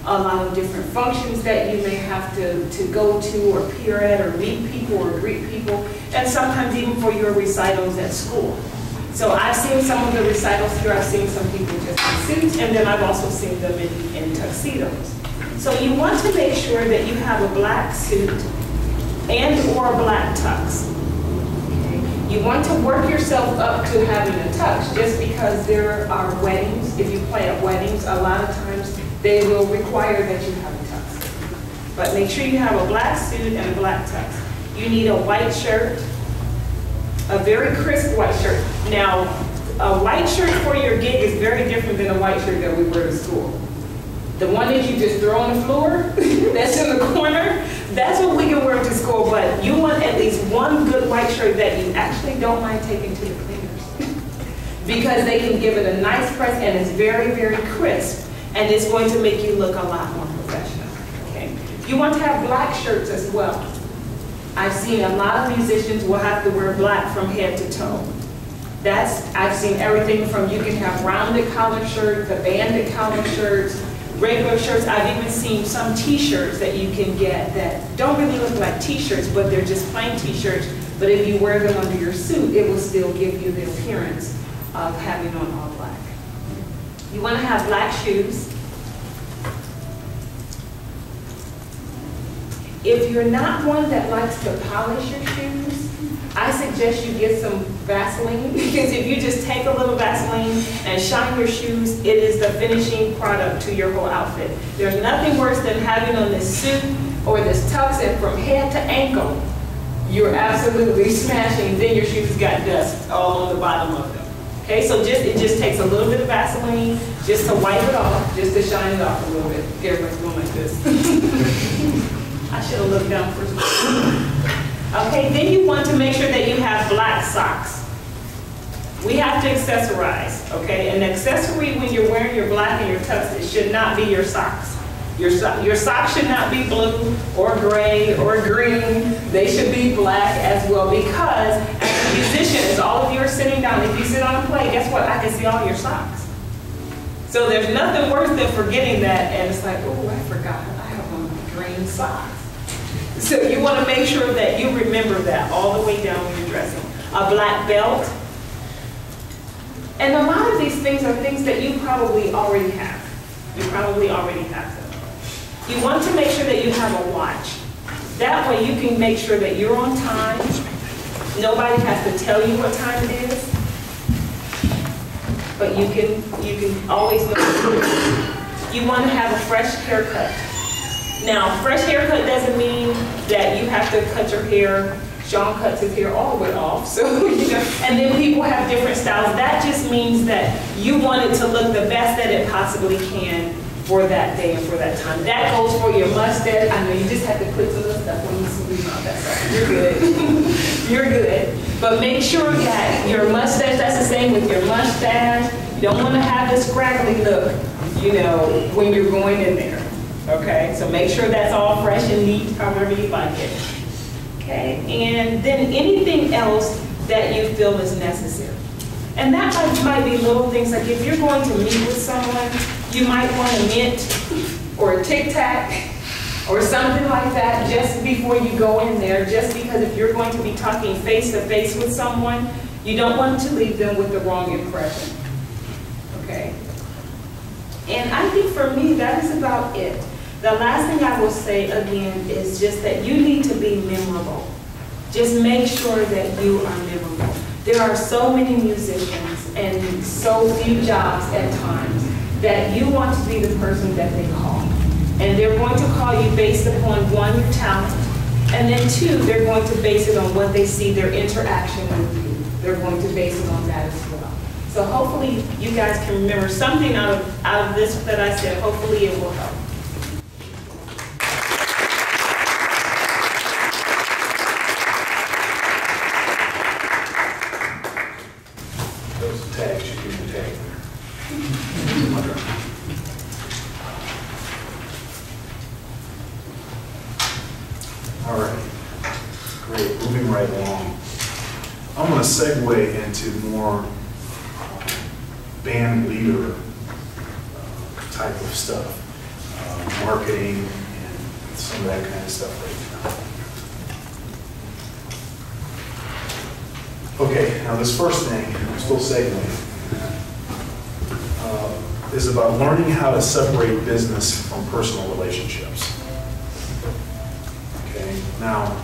A lot of different functions that you may have to go to or appear at or meet people or greet people, and sometimes even for your recitals at school. So I've seen some of the recitals here. I've seen some people just in suits, and then I've also seen them in tuxedos. So you want to make sure that you have a black suit and or a black tux. Okay? You want to work yourself up to having a tux just because there are weddings. If you play at weddings, a lot of times they will require that you have a tux. But make sure you have a black suit and a black tux. You need a white shirt, a very crisp white shirt. Now, a white shirt for your gig is very different than a white shirt that we wear to school. The one that you just throw on the floor, that's in the corner, that's what we can wear to school, but you want at least one good white shirt that you actually don't mind taking to the cleaners. Because they can give it a nice press and it's very, very crisp, and it's going to make you look a lot more professional, okay? You want to have black shirts as well. I've seen a lot of musicians will have to wear black from head to toe. I've seen everything from, you can have rounded collar shirts, the banded collar shirts, regular shirts. I've even seen some t-shirts that you can get that don't really look like t-shirts, but they're just plain t-shirts. But if you wear them under your suit, it will still give you the appearance of having on all black. You want to have black shoes. If you're not one that likes to polish your shoes, I suggest you get some Vaseline, because if you just take a little Vaseline and shine your shoes, it is the finishing product to your whole outfit. There's nothing worse than having on this suit or this tux, and from head to ankle, you're absolutely smashing, then your shoes got dust all on the bottom of them. Okay, so it just takes a little bit of Vaseline just to wipe it off, just to shine it off a little bit. Everybody's going like this. I should have looked down first. Okay, then you want to make sure that you have black socks. We have to accessorize, okay? An accessory when you're wearing your black and your tux, it should not be your socks. Your socks should not be blue or gray or green. They should be black as well, because as a musician, as all of you are sitting down, if you sit on a play, guess what? I can see all your socks. So there's nothing worse than forgetting that, and it's like, oh, I forgot, I have on green socks. So you want to make sure that you remember that all the way down when you're dressing. A black belt. And a lot of these things are things that you probably already have. You probably already have them. You want to make sure that you have a watch. That way you can make sure that you're on time. Nobody has to tell you what time it is. But you can always know. You want to have a fresh haircut. Now, fresh haircut doesn't mean that you have to cut your hair. Sean cuts his hair all the way off, so, you know, and then people have different styles. That just means that you want it to look the best that it possibly can for that day and for that time. That goes for your mustache. I know you just have to put some of the stuff on you, so you know that's right. You're good. You're good. But make sure that your mustache, that's the same with your mustache. You don't want to have this scraggly look, you know, when you're going in there. Okay, so make sure that's all fresh and neat, however you like it. Okay, and then anything else that you feel is necessary. And that might be little things, like if you're going to meet with someone, you might want a mint or a Tic Tac or something like that just before you go in there, just because if you're going to be talking face to face with someone, you don't want to leave them with the wrong impression. Okay? And I think for me, that is about it. The last thing I will say again is just that you need to be memorable. Just make sure that you are memorable. There are so many musicians and so few jobs at times that you want to be the person that they call. And they're going to call you based upon, one, your talent, and then two, they're going to base it on what they see, their interaction with you. They're going to base it on that as well. So hopefully you guys can remember something out of this that I said. Hopefully it will help. Those tags should be the tag there. All right, great, moving right along. I'm going to segue into more band leader type of stuff, marketing and some of that kind of stuff right now. Okay, now this first thing, I'm still segueing, is about learning how to separate business from personal relationships. Okay, now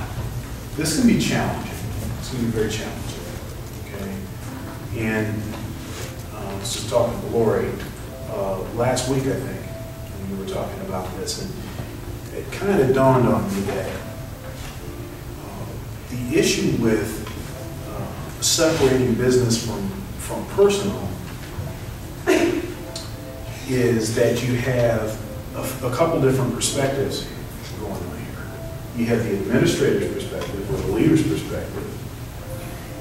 this can be challenging. It's going to be very challenging. okay? And I was just talking to Lorii last week, I think, when we were talking about this, and it kind of dawned on me that the issue with separating business from personal is that you have a couple different perspectives going on here. You have the administrator's perspective or the leader's perspective,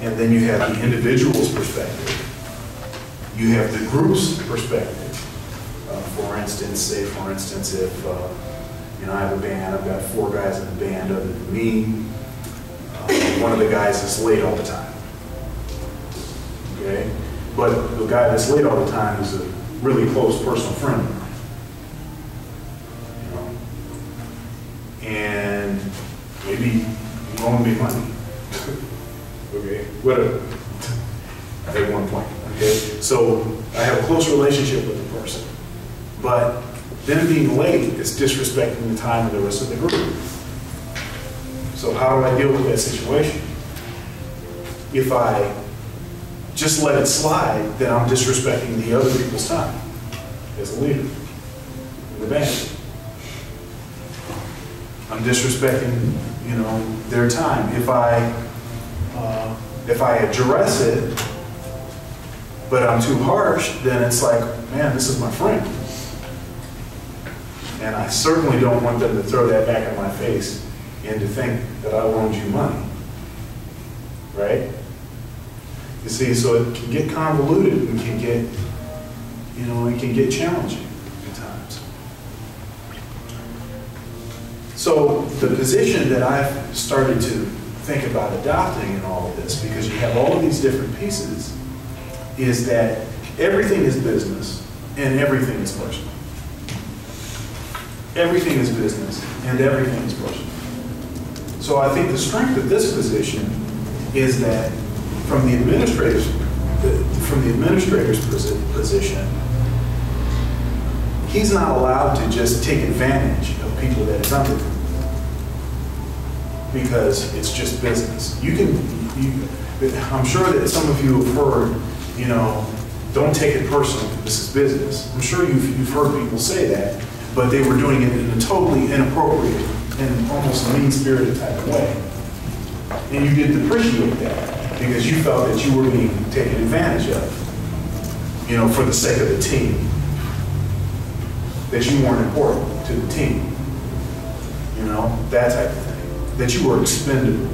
and then you have the individual's perspective. You have the group's perspective. For instance, if I have a band, I've got 4 guys in the band other than me. One of the guys is late all the time. Okay? But the guy that's late all the time is a really close personal friend of mine. You know? And maybe you owe me money. Okay? Whatever. At one point. Okay? So I have a close relationship with the person. But them being late is disrespecting the time of the rest of the group. So how do I deal with that situation? If I just let it slide, then I'm disrespecting the other people's time as a leader in the band. I'm disrespecting, their time. If I address it, but I'm too harsh, then it's like, man, this is my friend. And I certainly don't want them to throw that back in my face and to think that I loaned you money, right? You see, so it can get convoluted and can get, it can get challenging at times. So the position that I've started to think about adopting in all of this, because you have all of these different pieces, is that everything is business and everything is personal. Everything is business and everything is personal. So I think the strength of this position is that from the administrator's position, he's not allowed to just take advantage of people that is under him because it's just business. I'm sure that some of you have heard, don't take it personal. This is business. I'm sure you've heard people say that, but they were doing it in a totally inappropriate and almost mean-spirited type of way. And you didn't appreciate that because you felt that you were being taken advantage of, for the sake of the team. That you weren't important to the team. That type of thing. That you were expendable.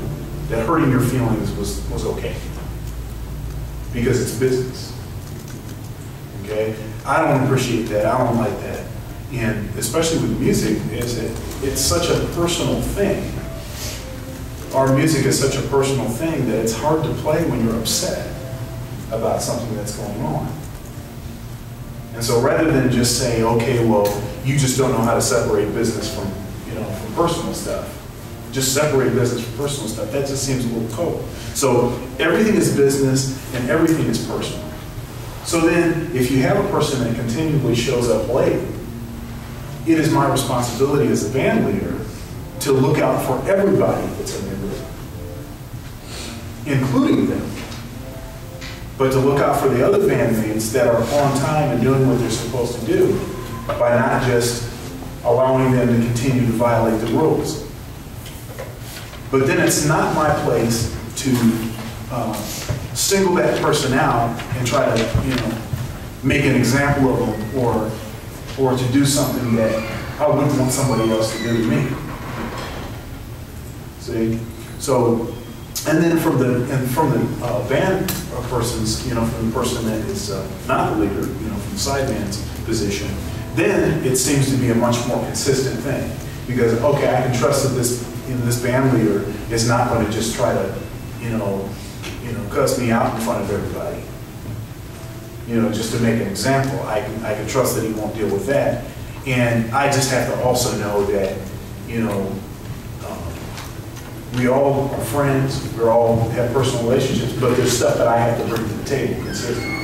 That hurting your feelings was okay. Because it's business. Okay? I don't appreciate that. I don't like that. And especially with music, is that it's such a personal thing. Our music is such a personal thing that it's hard to play when you're upset about something that's going on. And so rather than just saying, okay, well, you just don't know how to separate business from personal stuff. Just separate business from personal stuff. That just seems a little cold. So everything is business and everything is personal. So then if you have a person that continually shows up late, it is my responsibility as a band leader to look out for everybody that's in their group, including them. But to look out for the other bandmates that are on time and doing what they're supposed to do by not just allowing them to continue to violate the rules. But then it's not my place to single that person out and try to, make an example of them or to do something that I wouldn't want somebody else to do to me. See? So, and then from the band person's, from the person that is not the leader, from the sideband's position, then it seems to be a much more consistent thing. Because, okay, I can trust that this band leader is not going to just try to, cuss me out in front of everybody. Just to make an example, I can trust that he won't deal with that. And I just have to also know that, we all are friends, we all have personal relationships, but there's stuff that I have to bring to the table consistently.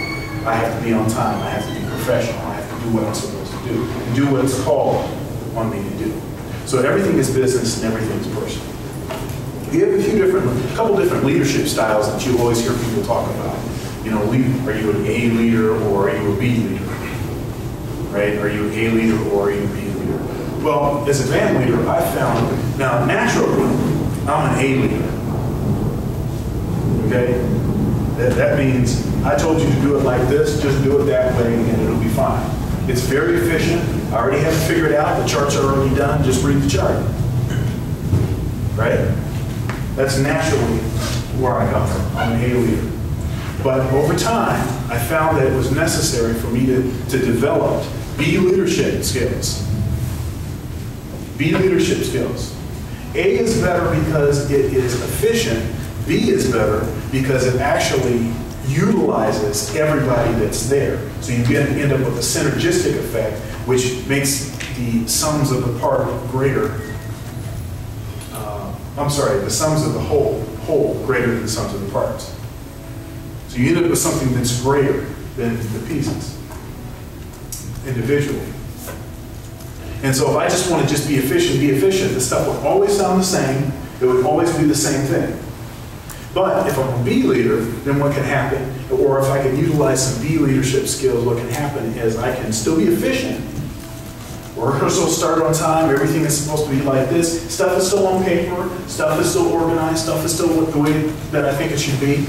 I have to be on time, I have to be professional, I have to do what I'm supposed to do, and do what it's called on me to do. So everything is business and everything is personal. You have a couple different leadership styles that you always hear people talk about. You know, are you an A leader or are you a B leader? Right? Are you an A leader or are you a B leader? Well, as a band leader, I found, now naturally, I'm an A leader. Okay? That means I told you to do it like this, just do it that way and it'll be fine. It's very efficient. I already have it figured out. The charts are already done. Just read the chart. Right? That's naturally where I come from. I'm an A leader. But over time, I found that it was necessary for me to develop B leadership skills. B leadership skills. A is better because it is efficient. B is better because it actually utilizes everybody that's there. So you end up with a synergistic effect, which makes the sums of the part greater. The sums of the whole greater than the sums of the parts. So you end up with something that's greater than the pieces individually. And so if I just want to just be efficient, the stuff would always sound the same. It would always be the same thing. But if I'm a B leader, then what can happen, or if I can utilize some B leadership skills, what can happen is I can still be efficient. Rehearsals start on time, everything is supposed to be like this. Stuff is still on paper, stuff is still organized, stuff is still the way that I think it should be.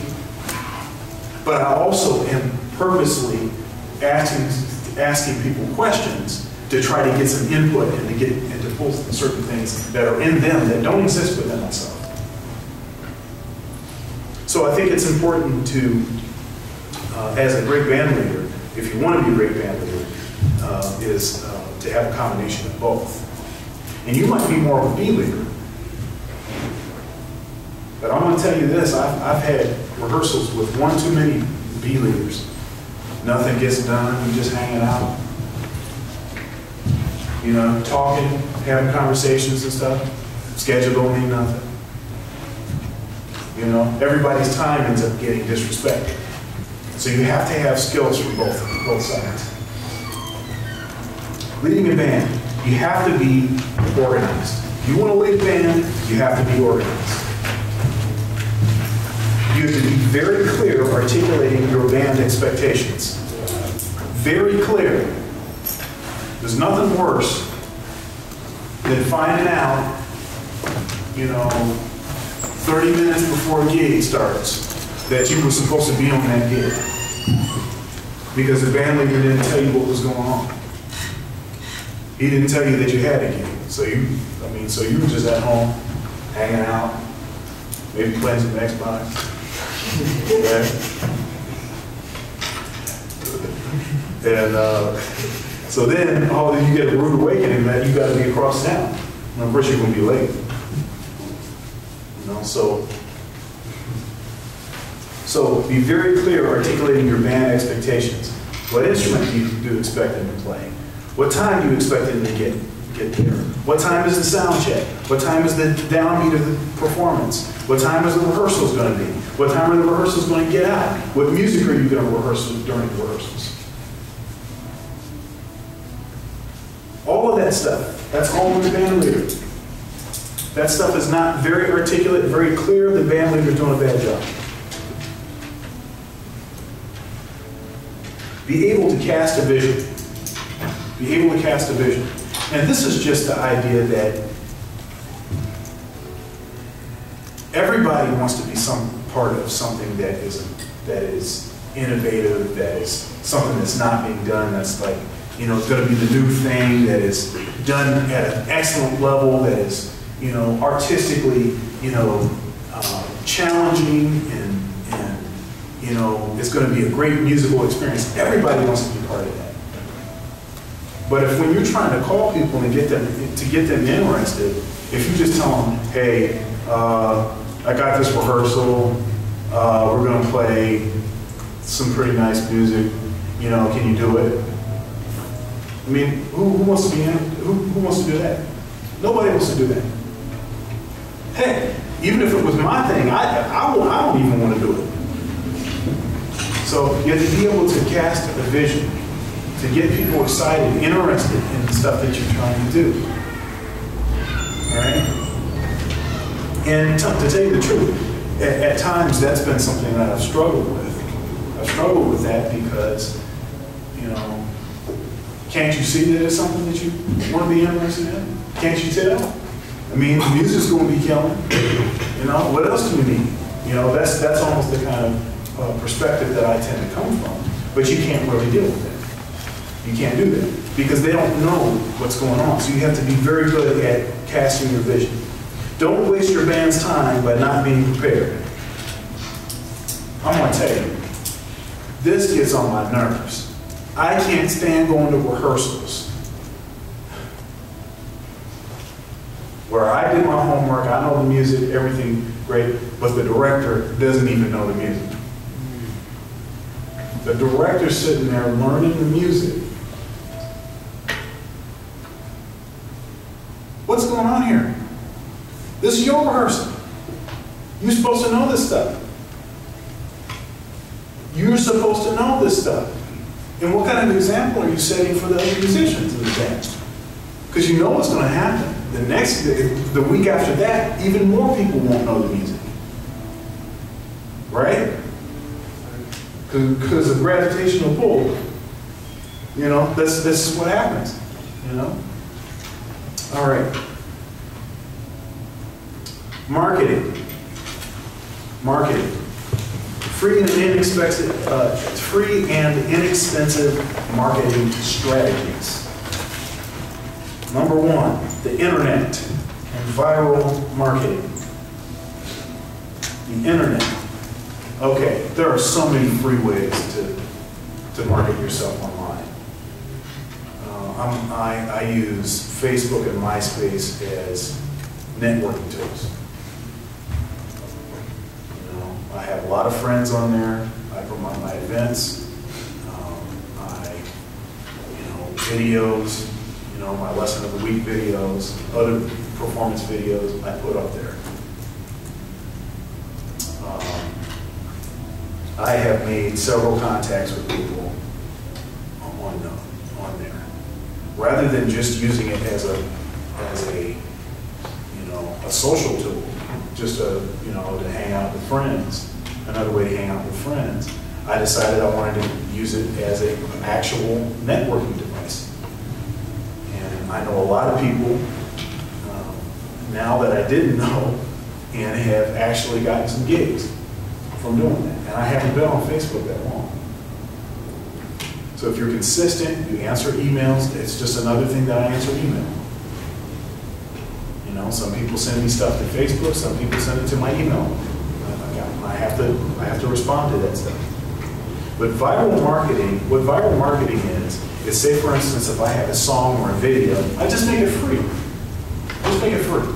But I also am purposely asking people questions to try to get some input and to pull certain things that are in them that don't exist within myself. So I think it's important to, as a great band leader, if you want to be a great band leader, is to have a combination of both. And you might be more of a B leader. But I'm going to tell you this, I've had rehearsals with one too many B leaders. Nothing gets done, we just hanging out. You know, talking, having conversations and stuff. Schedule don't mean nothing. You know, everybody's time ends up getting disrespected. So you have to have skills from both sides. Leading a band, you have to be organized. If you want to lead a band, you have to be organized. You have to be very clear articulating your band expectations. Very clear. There's nothing worse than finding out, 30 minutes before a gig starts that you were supposed to be on that gig because the band leader didn't tell you what was going on. He didn't tell you that you had a gig. So you were just at home, hanging out, maybe playing some Xbox. And so then, you get a rude awakening that you got to be across town. And of course, you're going to be late. So be very clear articulating your band expectations. What instrument do you expect them to play? What time do you expect them to get there? What time is the sound check? What time is the downbeat of the performance? What time is the rehearsals going to be? What time are the rehearsals going to get out? What music are you going to rehearse during the rehearsals? All of that stuff, that's all in the band leader. That stuff is not very articulate, very clear. The band leader is doing a bad job. Be able to cast a vision. Be able to cast a vision. And this is just the idea that everybody wants to be some part of something that is innovative, that is something that's not being done, that's like, it's going to be the new thing, that is done at an excellent level, that is, artistically, challenging and it's going to be a great musical experience. Everybody wants to be part of that. But when you're trying to call people and get them interested, if you just tell them, hey, I got this rehearsal, we're going to play some pretty nice music, can you do it? I mean, who wants to be in? Who wants to do that? Nobody wants to do that. Hey, even if it was my thing, I don't even want to do it. So you have to be able to cast a vision, to get people excited, interested in the stuff that you're trying to do. All right? And to tell you the truth, at times that's been something that I've struggled with. I've struggled with that because, you know, can't you see that it's something that you want to be interested in? Can't you tell? I mean, the music's going to be killing. You know, what else do we need? You know, that's almost the kind of perspective that I tend to come from. But you can't really deal with it. You can't do that because they don't know what's going on. So you have to be very good at casting your vision. Don't waste your band's time by not being prepared. I'm going to tell you, this gets on my nerves. I can't stand going to rehearsals where I did my homework, I know the music, everything great, but the director doesn't even know the music. The director's sitting there learning the music. What's going on here? This is your rehearsal. You're supposed to know this stuff. You're supposed to know this stuff. And what kind of example are you setting for the other musicians in the band? Because you know what's going to happen. The week after that, even more people won't know the music. Right? Because of gravitational pull. You know, this is what happens. You know? All right. Marketing. Marketing. Free and inexpensive marketing strategies. Number one, the internet and viral marketing. The internet. Okay, there are so many free ways to market yourself online. I use Facebook and MySpace as networking tools. You know, I have a lot of friends on there. I promote my events. Videos. You know, my lesson of the week videos, other performance videos I put up there. I have made several contacts with people on there, rather than just using it as a social tool, just to hang out with friends. Another way to hang out with friends. I decided I wanted to use it as an actual networking device. And I know a lot of people now that I didn't know and have actually gotten some gigs from doing that. And I haven't been on Facebook that long. So if you're consistent, you answer emails, it's just another thing that I answer email. You know, some people send me stuff to Facebook, some people send it to my email. I have to respond to that stuff. But viral marketing, what viral marketing is say, for instance, if I have a song or a video, I just make it free. Just make it free.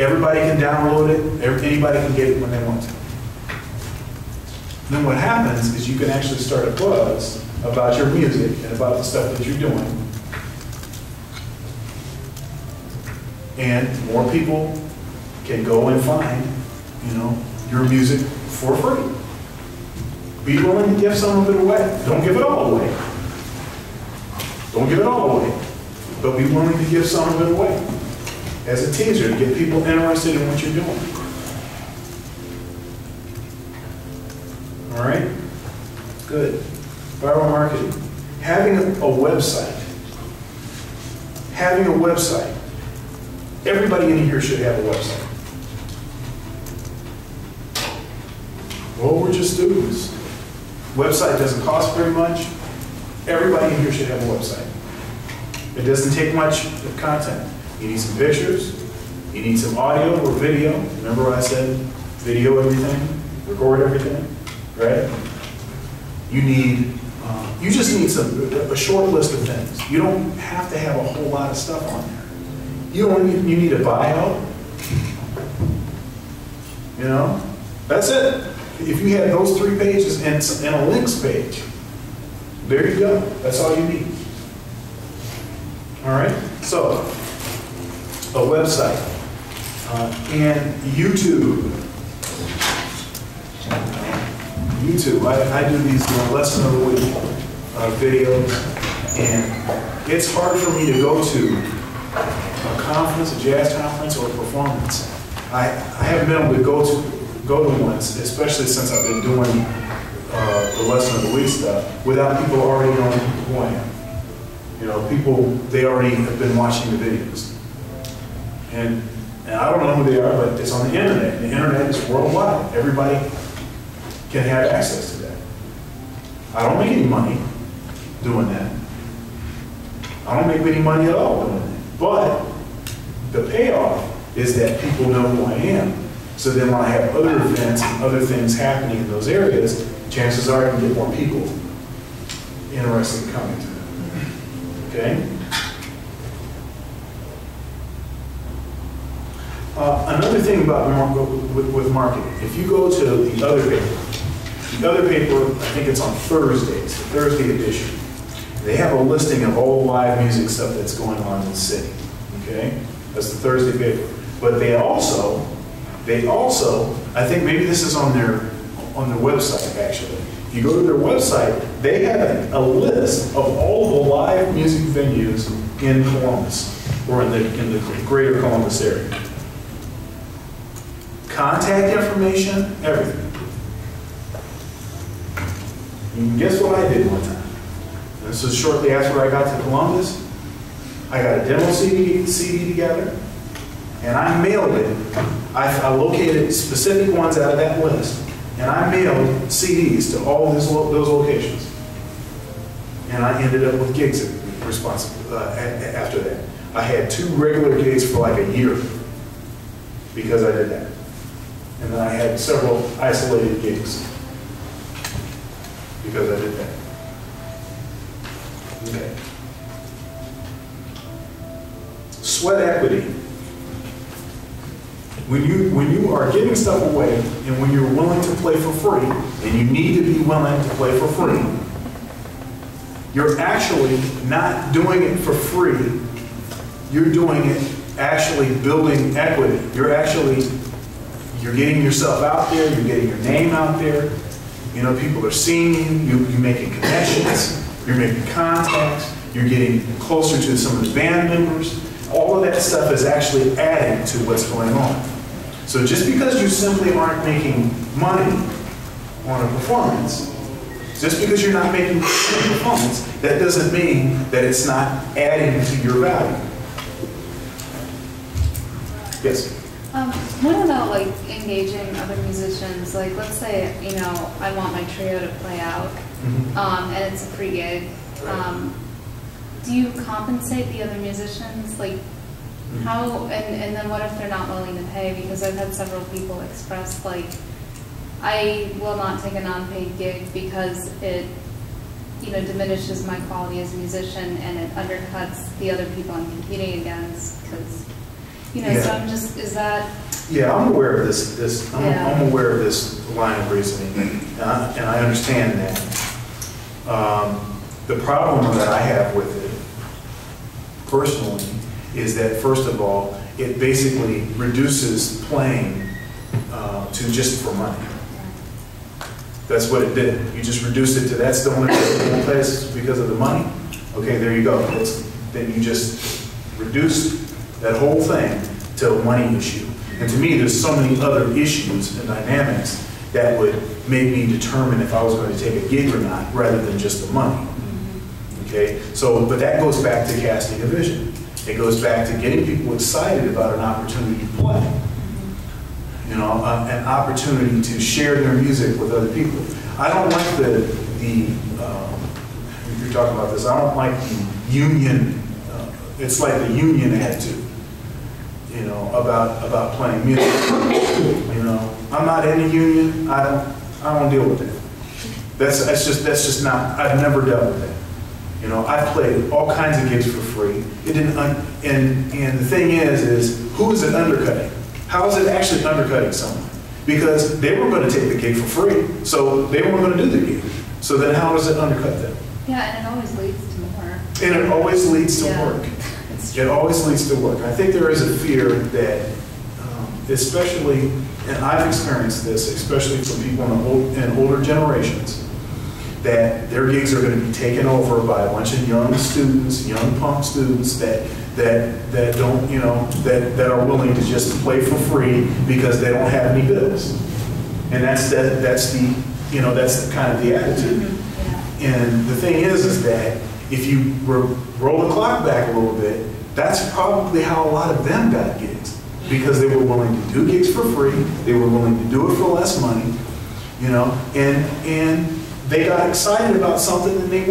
Everybody can download it. Anybody can get it when they want to. Then what happens is you can actually start a buzz about your music and about the stuff that you're doing. And more people can go and find, your music for free. Be willing to give some of it away. Don't give it all away. Don't give it all away. But be willing to give some of it away as a teaser to get people interested in what you're doing. All right? Good. Viral marketing. Having a website. Having a website. Everybody in here should have a website. Well, we're just students. Website doesn't cost very much. Everybody in here should have a website. It doesn't take much content. You need some pictures. You need some audio or video. Remember what I said? Video everything. Record everything. Right? You just need a short list of things. You don't have to have a whole lot of stuff on there. You need a bio. That's it. If you have those 3 pages and a links page, there you go. That's all you need. All right? So, a website and YouTube. I do these lesson of the week videos, and it's hard for me to go to a conference, a jazz conference, or a performance. I haven't been able to go to ones, especially since I've been doing the lesson of the week stuff, without people already knowing who I am. You know, people, they already have been watching the videos. And I don't know who they are, but it's on the internet. The internet is worldwide. Everybody can have access to that. I don't make any money doing that. I don't make any money at all doing that. But the payoff is that people know who I am. So then when I have other events and other things happening in those areas, chances are I can get more people interested in coming to them. Okay? Another thing about with marketing, if you go to the other paper, I think it's on Thursdays, the Thursday edition, they have a listing of all the live music stuff that's going on in the city. Okay? That's the Thursday paper. But they also, I think maybe this is on their website actually. If you go to their website, they have a list of all the live music venues in Columbus, or in the greater Columbus area. Contact information, everything. And guess what I did one time? This was shortly after I got to Columbus. I got a demo CD together, and I mailed it. I located specific ones out of that list, and I mailed CDs to all those locations. And I ended up with gigs after that. I had 2 regular gigs for like a year because I did that. And then I had several isolated gigs because I did that. Okay. Sweat equity. When you are giving stuff away and when you're willing to play for free, and you need to be willing to play for free, you're actually not doing it for free. You're doing it actually building equity. You're getting yourself out there, you're getting your name out there. You know, people are seeing you, you're making connections, you're making contacts, you're getting closer to some of the band members. All of that stuff is actually adding to what's going on. So just because you simply aren't making money on a performance, just because you're not making money on a performance, that doesn't mean that it's not adding to your value. Yes? What about like engaging other musicians? Like, let's say, you know, I want my trio to play out, and it's a free gig. Do you compensate the other musicians? Like, how, and then what if they're not willing to pay? Because I've had several people express, like, I will not take a non-paid gig because it, you know, diminishes my quality as a musician and it undercuts the other people I'm competing against. Because, you know, so I'm just, is that? Yeah, I'm aware of this. I'm aware of this line of reasoning, and I understand that. The problem that I have with it, personally, is that first of all, it basically reduces playing to just for money. That's what it did. You just reduced it to that's the only place because of the money. Okay, there you go. Then you just reduced that whole thing to a money issue. And to me, there's so many other issues and dynamics that would make me determine if I was going to take a gig or not, rather than just the money. Okay, so, but that goes back to casting a vision. It goes back to getting people excited about an opportunity to play. You know, an opportunity to share their music with other people. I don't like if you're talking about this, I don't like the union, it's like the union attitude, you know, about playing music. You know, I'm not in a union, I don't deal with that. That's just not, I've never dealt with that. You know, I've played all kinds of gigs for free. It didn't, and the thing is who is it undercutting? How is it actually undercutting someone? Because they were going to take the gig for free, so they weren't going to do the gig. So then how does it undercut them? Yeah, and it always leads to more. And it always leads to work. It always leads to work. I think there is a fear that, especially, and I've experienced this, especially from people in older generations, that their gigs are going to be taken over by a bunch of young students, young punk students that don't, you know, that are willing to just play for free because they don't have any bills. And that's the, you know, that's kind of the attitude. And the thing is that if you roll the clock back a little bit, that's probably how a lot of them got gigs, because they were willing to do gigs for free, they were willing to do it for less money, you know, and they got excited about something and they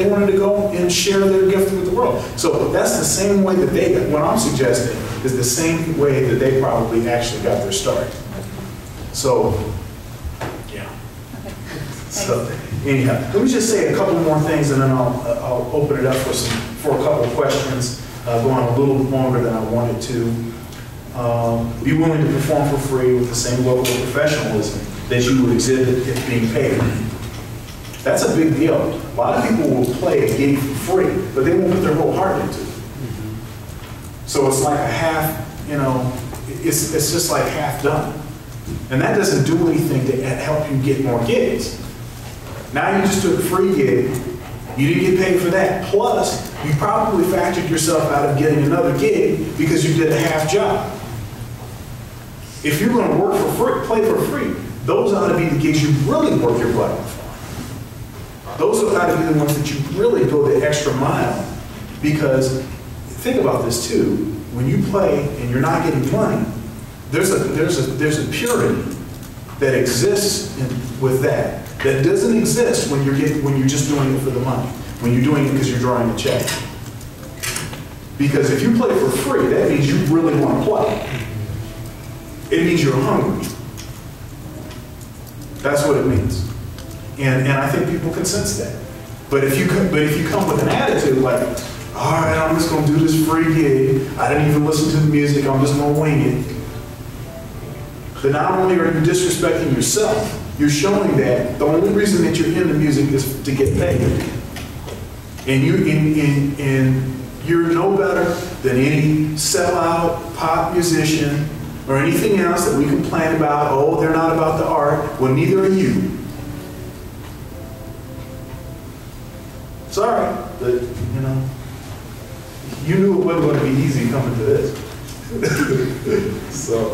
wanted to go and share their gift with the world. So that's the same way that they got, what I'm suggesting is the same way that they probably actually got their start. So, yeah. Okay. So, anyhow, let me just say a couple more things and then I'll open it up for a couple of questions, going a little longer than I wanted to. Be willing to perform for free with the same level of professionalism that you would exhibit if being paid. That's a big deal. A lot of people will play a gig for free, but they won't put their whole heart into it. So it's like a half, you know, it's just like half done. And that doesn't do anything to help you get more gigs. Now you just took a free gig, you didn't get paid for that. Plus, you probably factored yourself out of getting another gig because you did a half job. If you're going to work for free, play for free, those ought to be the gigs you really work your butt off for. Those ought to be the ones that you really go the extra mile. Because think about this too, when you play and you're not getting money, there's a purity that exists with that doesn't exist when you're just doing it for the money. When you're doing it because you're drawing a check. Because if you play for free, that means you really want to play. It means you're hungry. That's what it means. And I think people can sense that. But if you come with an attitude like, all right, I'm just going to do this free gig. I didn't even listen to the music. I'm just going to wing it. Then not only are you disrespecting yourself, you're showing that the only reason that you're in the music is to get paid. And you're no better than any sellout pop musician or anything else that we complain about. Oh, they're not about the art. Well, neither are you. Sorry, but you know, you knew it wasn't going to be easy coming to this. So,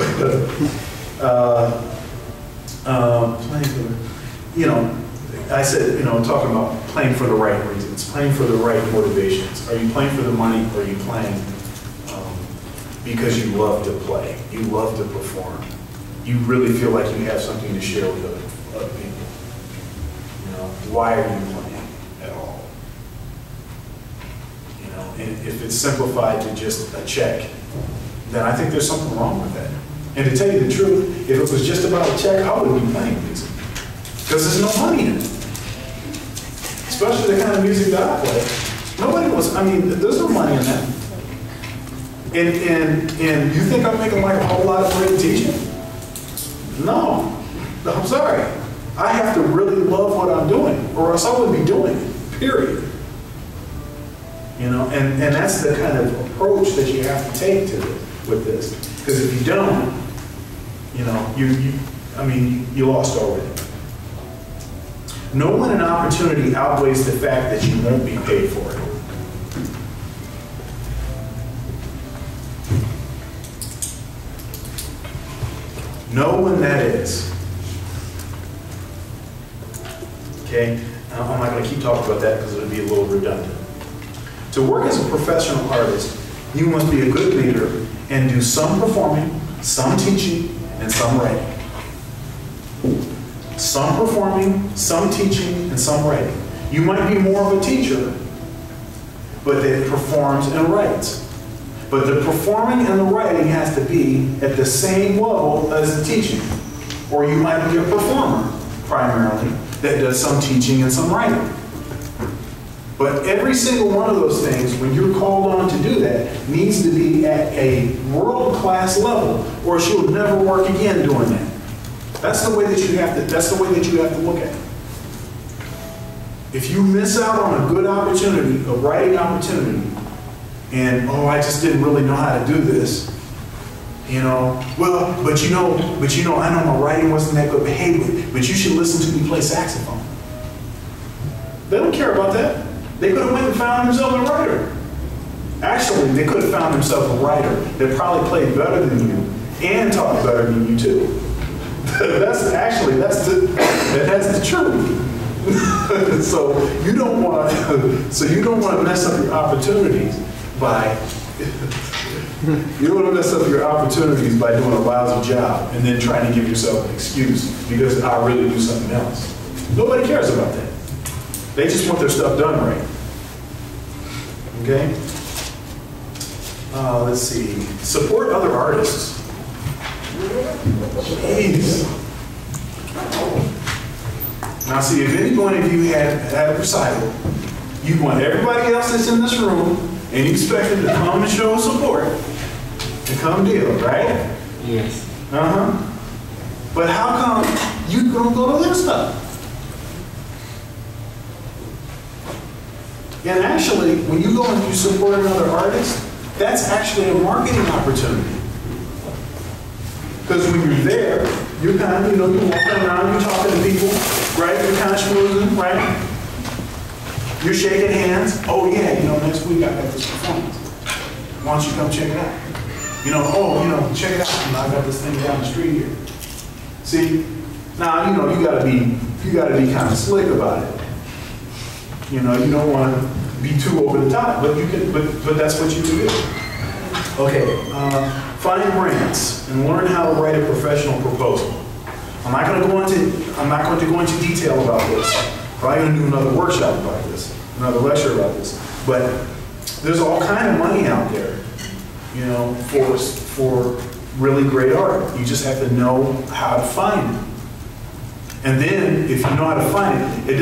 playing for, you know, I said, you know, talking about playing for the right reasons, playing for the right motivations. Are you playing for the money, or are you playing because you love to play, you love to perform, you really feel like you have something to share with other people? You know, why are you playing at all? You know, and if it's simplified to just a check, then I think there's something wrong with that. And to tell you the truth, if it was just about a check, I wouldn't be playing music. Because there's no money in it. Especially the kind of music that I play. Nobody wants, I mean, there's no money in that. And you think I'm making like a whole lot of money teaching? No. I'm sorry. I have to really love what I'm doing, or else I wouldn't be doing it, period. You know, and that's the kind of approach that you have to take to it with this. Because if you don't, you know, you lost already. Know when an opportunity outweighs the fact that you won't be paid for it. Know when that is. Okay? I'm not going to keep talking about that because it would be a little redundant. To work as a professional artist, you must be a good leader and do some performing, some teaching, and some writing. Some performing, some teaching, and some writing. You might be more of a teacher, but that performs and writes. But the performing and the writing has to be at the same level as the teaching. Or you might be a performer, primarily, that does some teaching and some writing. But every single one of those things, when you're called on to do that, needs to be at a world-class level, or else you'll never work again doing that. That's the way that you have to, that's the way that you have to look at it. If you miss out on a good opportunity, a writing opportunity, and oh, I just didn't really know how to do this, you know, well, but you know, I know my writing wasn't that good, but hey, but you should listen to me play saxophone. They don't care about that. They could have went and found themselves a writer. Actually, they could have found themselves a writer that probably played better than you and talked better than you too. That's the truth. So you don't want to mess up your opportunities by doing a lousy job and then trying to give yourself an excuse because I really do something else. Nobody cares about that. They just want their stuff done right. Okay? Let's see. Support other artists. Jeez. Now see, if any one of you had a recital, you want everybody else that's in this room and you expect them to come and show support and come deal, right? Yes. Uh-huh. But how come you don't go to their stuff? And actually, when you go and you support another artist, that's actually a marketing opportunity. Because when you're there, you're kind of, you're walking around, you're talking to people, right? You're kind of schmoozing, right? You're shaking hands. Oh yeah, next week I got this performance. Why don't you come check it out? Check it out. I got this thing down the street here. See, now you gotta be kind of slick about it. You don't want to be too over the top, but but that's what you can do. Okay, find grants and learn how to write a professional proposal. I'm not going to go into detail about this. Probably going to do another workshop about this, another lecture about this. But there's all kind of money out there, for really great art. You just have to know how to find it. And then, if you know how to find it, it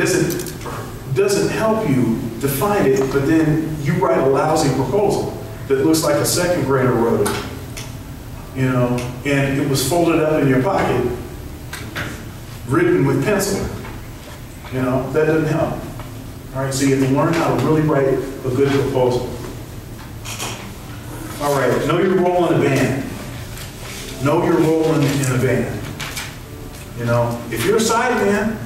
doesn't help you to find it, but then you write a lousy proposal that looks like a second grader wrote it, and it was folded up in your pocket, written with pencil. That doesn't help. All right, so you have to learn how to really write a good proposal. All right, know your role in a band. Know your role in a band. If you're a sideman,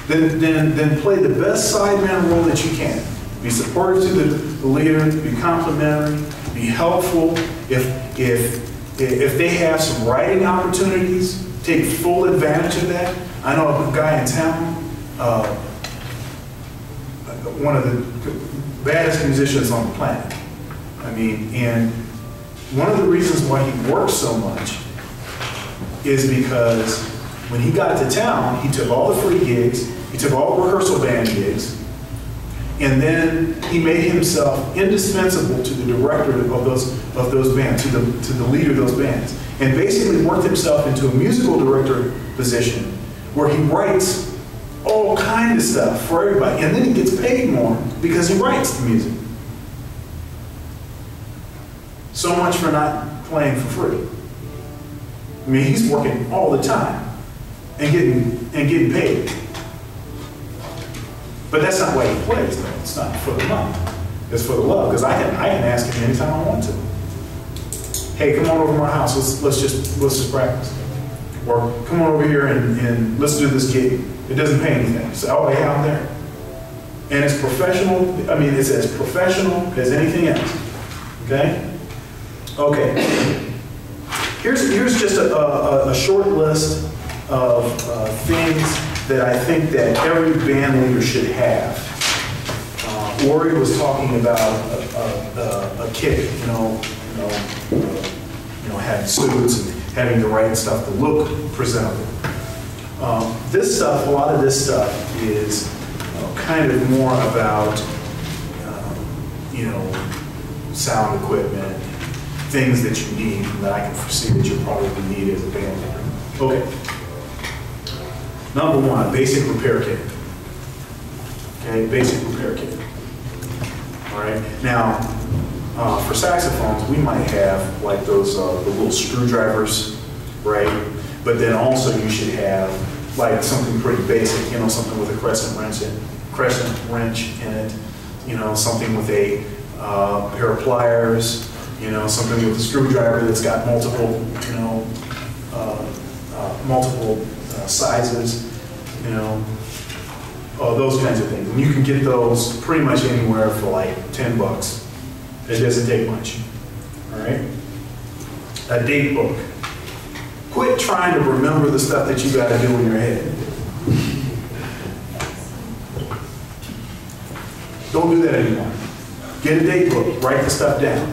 then play the best sideman role that you can. Be supportive to the leader, be complimentary, be helpful. If they have some writing opportunities, take full advantage of that. I know a guy in town, one of the baddest musicians on the planet. And one of the reasons why he works so much is because when he got to town, he took all the free gigs, he took all the rehearsal band gigs, and then he made himself indispensable to the director of those bands, to the leader of those bands, and basically worked himself into a musical director position where he writes all kind of stuff for everybody, and then he gets paid more because he writes the music. So much for not playing for free. He's working all the time and getting paid. But that's not why he plays, though. It's not for the money. It's for the love. Because I can ask him anytime I want to. Hey, come on over to my house. Let's just practice. Or come on over here and let's do this gig. It doesn't pay anything. So, oh yeah, I'm there. And it's professional. It's as professional as anything else. Okay? Okay. Here's just a short list of things that I think that every band leader should have. Lorii was talking about a kit, having suits and having the right stuff to look presentable. This stuff, a lot of this stuff is kind of more about, sound equipment, things that you need that I can foresee that you'll probably need as a band leader. Okay. Number one, a basic repair kit. Okay, basic repair kit. All right. Now, for saxophones, we might have like those the little screwdrivers, right? But then also you should have like something pretty basic, something with a crescent wrench in it, something with a pair of pliers, something with a screwdriver that's got multiple, multiple sizes, those kinds of things. And you can get those pretty much anywhere for like 10 bucks. It doesn't take much, all right? A date book. Quit trying to remember the stuff that you got to do in your head. Don't do that anymore. Get a date book, write the stuff down,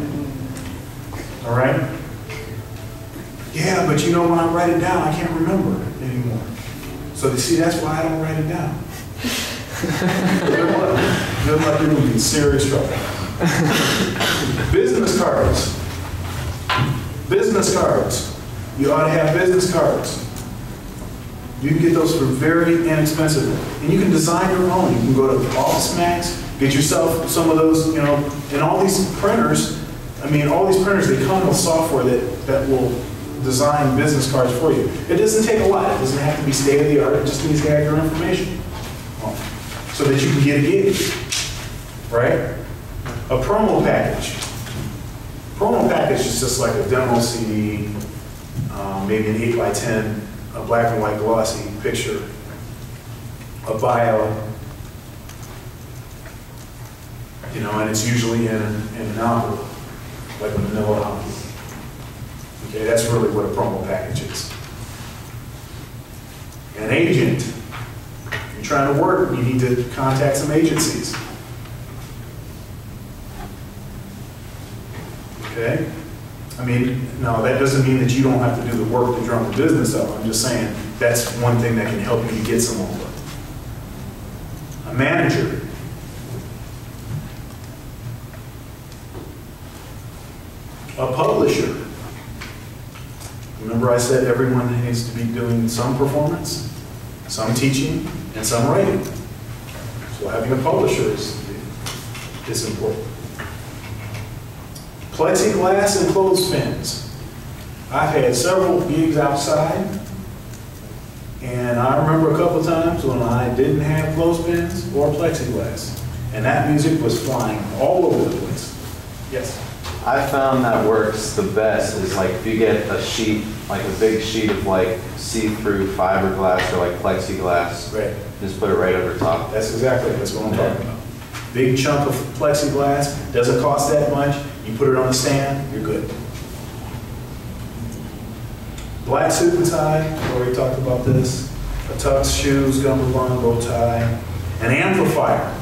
all right? Yeah, but you know when I write it down, I can't remember it anymore. So you see, that's why I don't write it down. Good luck, you're going to be in serious trouble. Business cards. Business cards. You ought to have business cards. You can get those for very inexpensive. And you can design your own. You can go to Office Max, get yourself some of those, you know, and all these printers, I mean, all these printers, they come with software that will design business cards for you. It doesn't take a lot. It doesn't have to be state of the art. It just needs to have your information so that you can get a gig, right? A promo package. Promo package is just like a demo CD, maybe an 8x10, a black and white glossy picture, a bio, you know, and it's usually in an envelope, like a manila envelope. Okay, that's really what a promo package is. An agent. If you're trying to work, you need to contact some agencies. Okay? I mean, no, that doesn't mean that you don't have to do the work to drum the business up. I'm just saying that's one thing that can help you get some more work. A manager. A publisher. Remember I said everyone needs to be doing some performance, some teaching, and some writing. So having a publisher is important. Plexiglass and clothespins. I've had several gigs outside, and I remember a couple times when I didn't have clothespins or plexiglass, and that music was flying all over the place. Yes? I found that works the best is like if you get a sheet, like a big sheet of like see-through fiberglass or like plexiglass, Right. just put it right over top. That's what I'm talking about. Big chunk of plexiglass, doesn't cost that much. You put it on the stand, you're good. Black suit and tie, already talked about this. A tux, shoes, cummerbund, bow tie. An amplifier.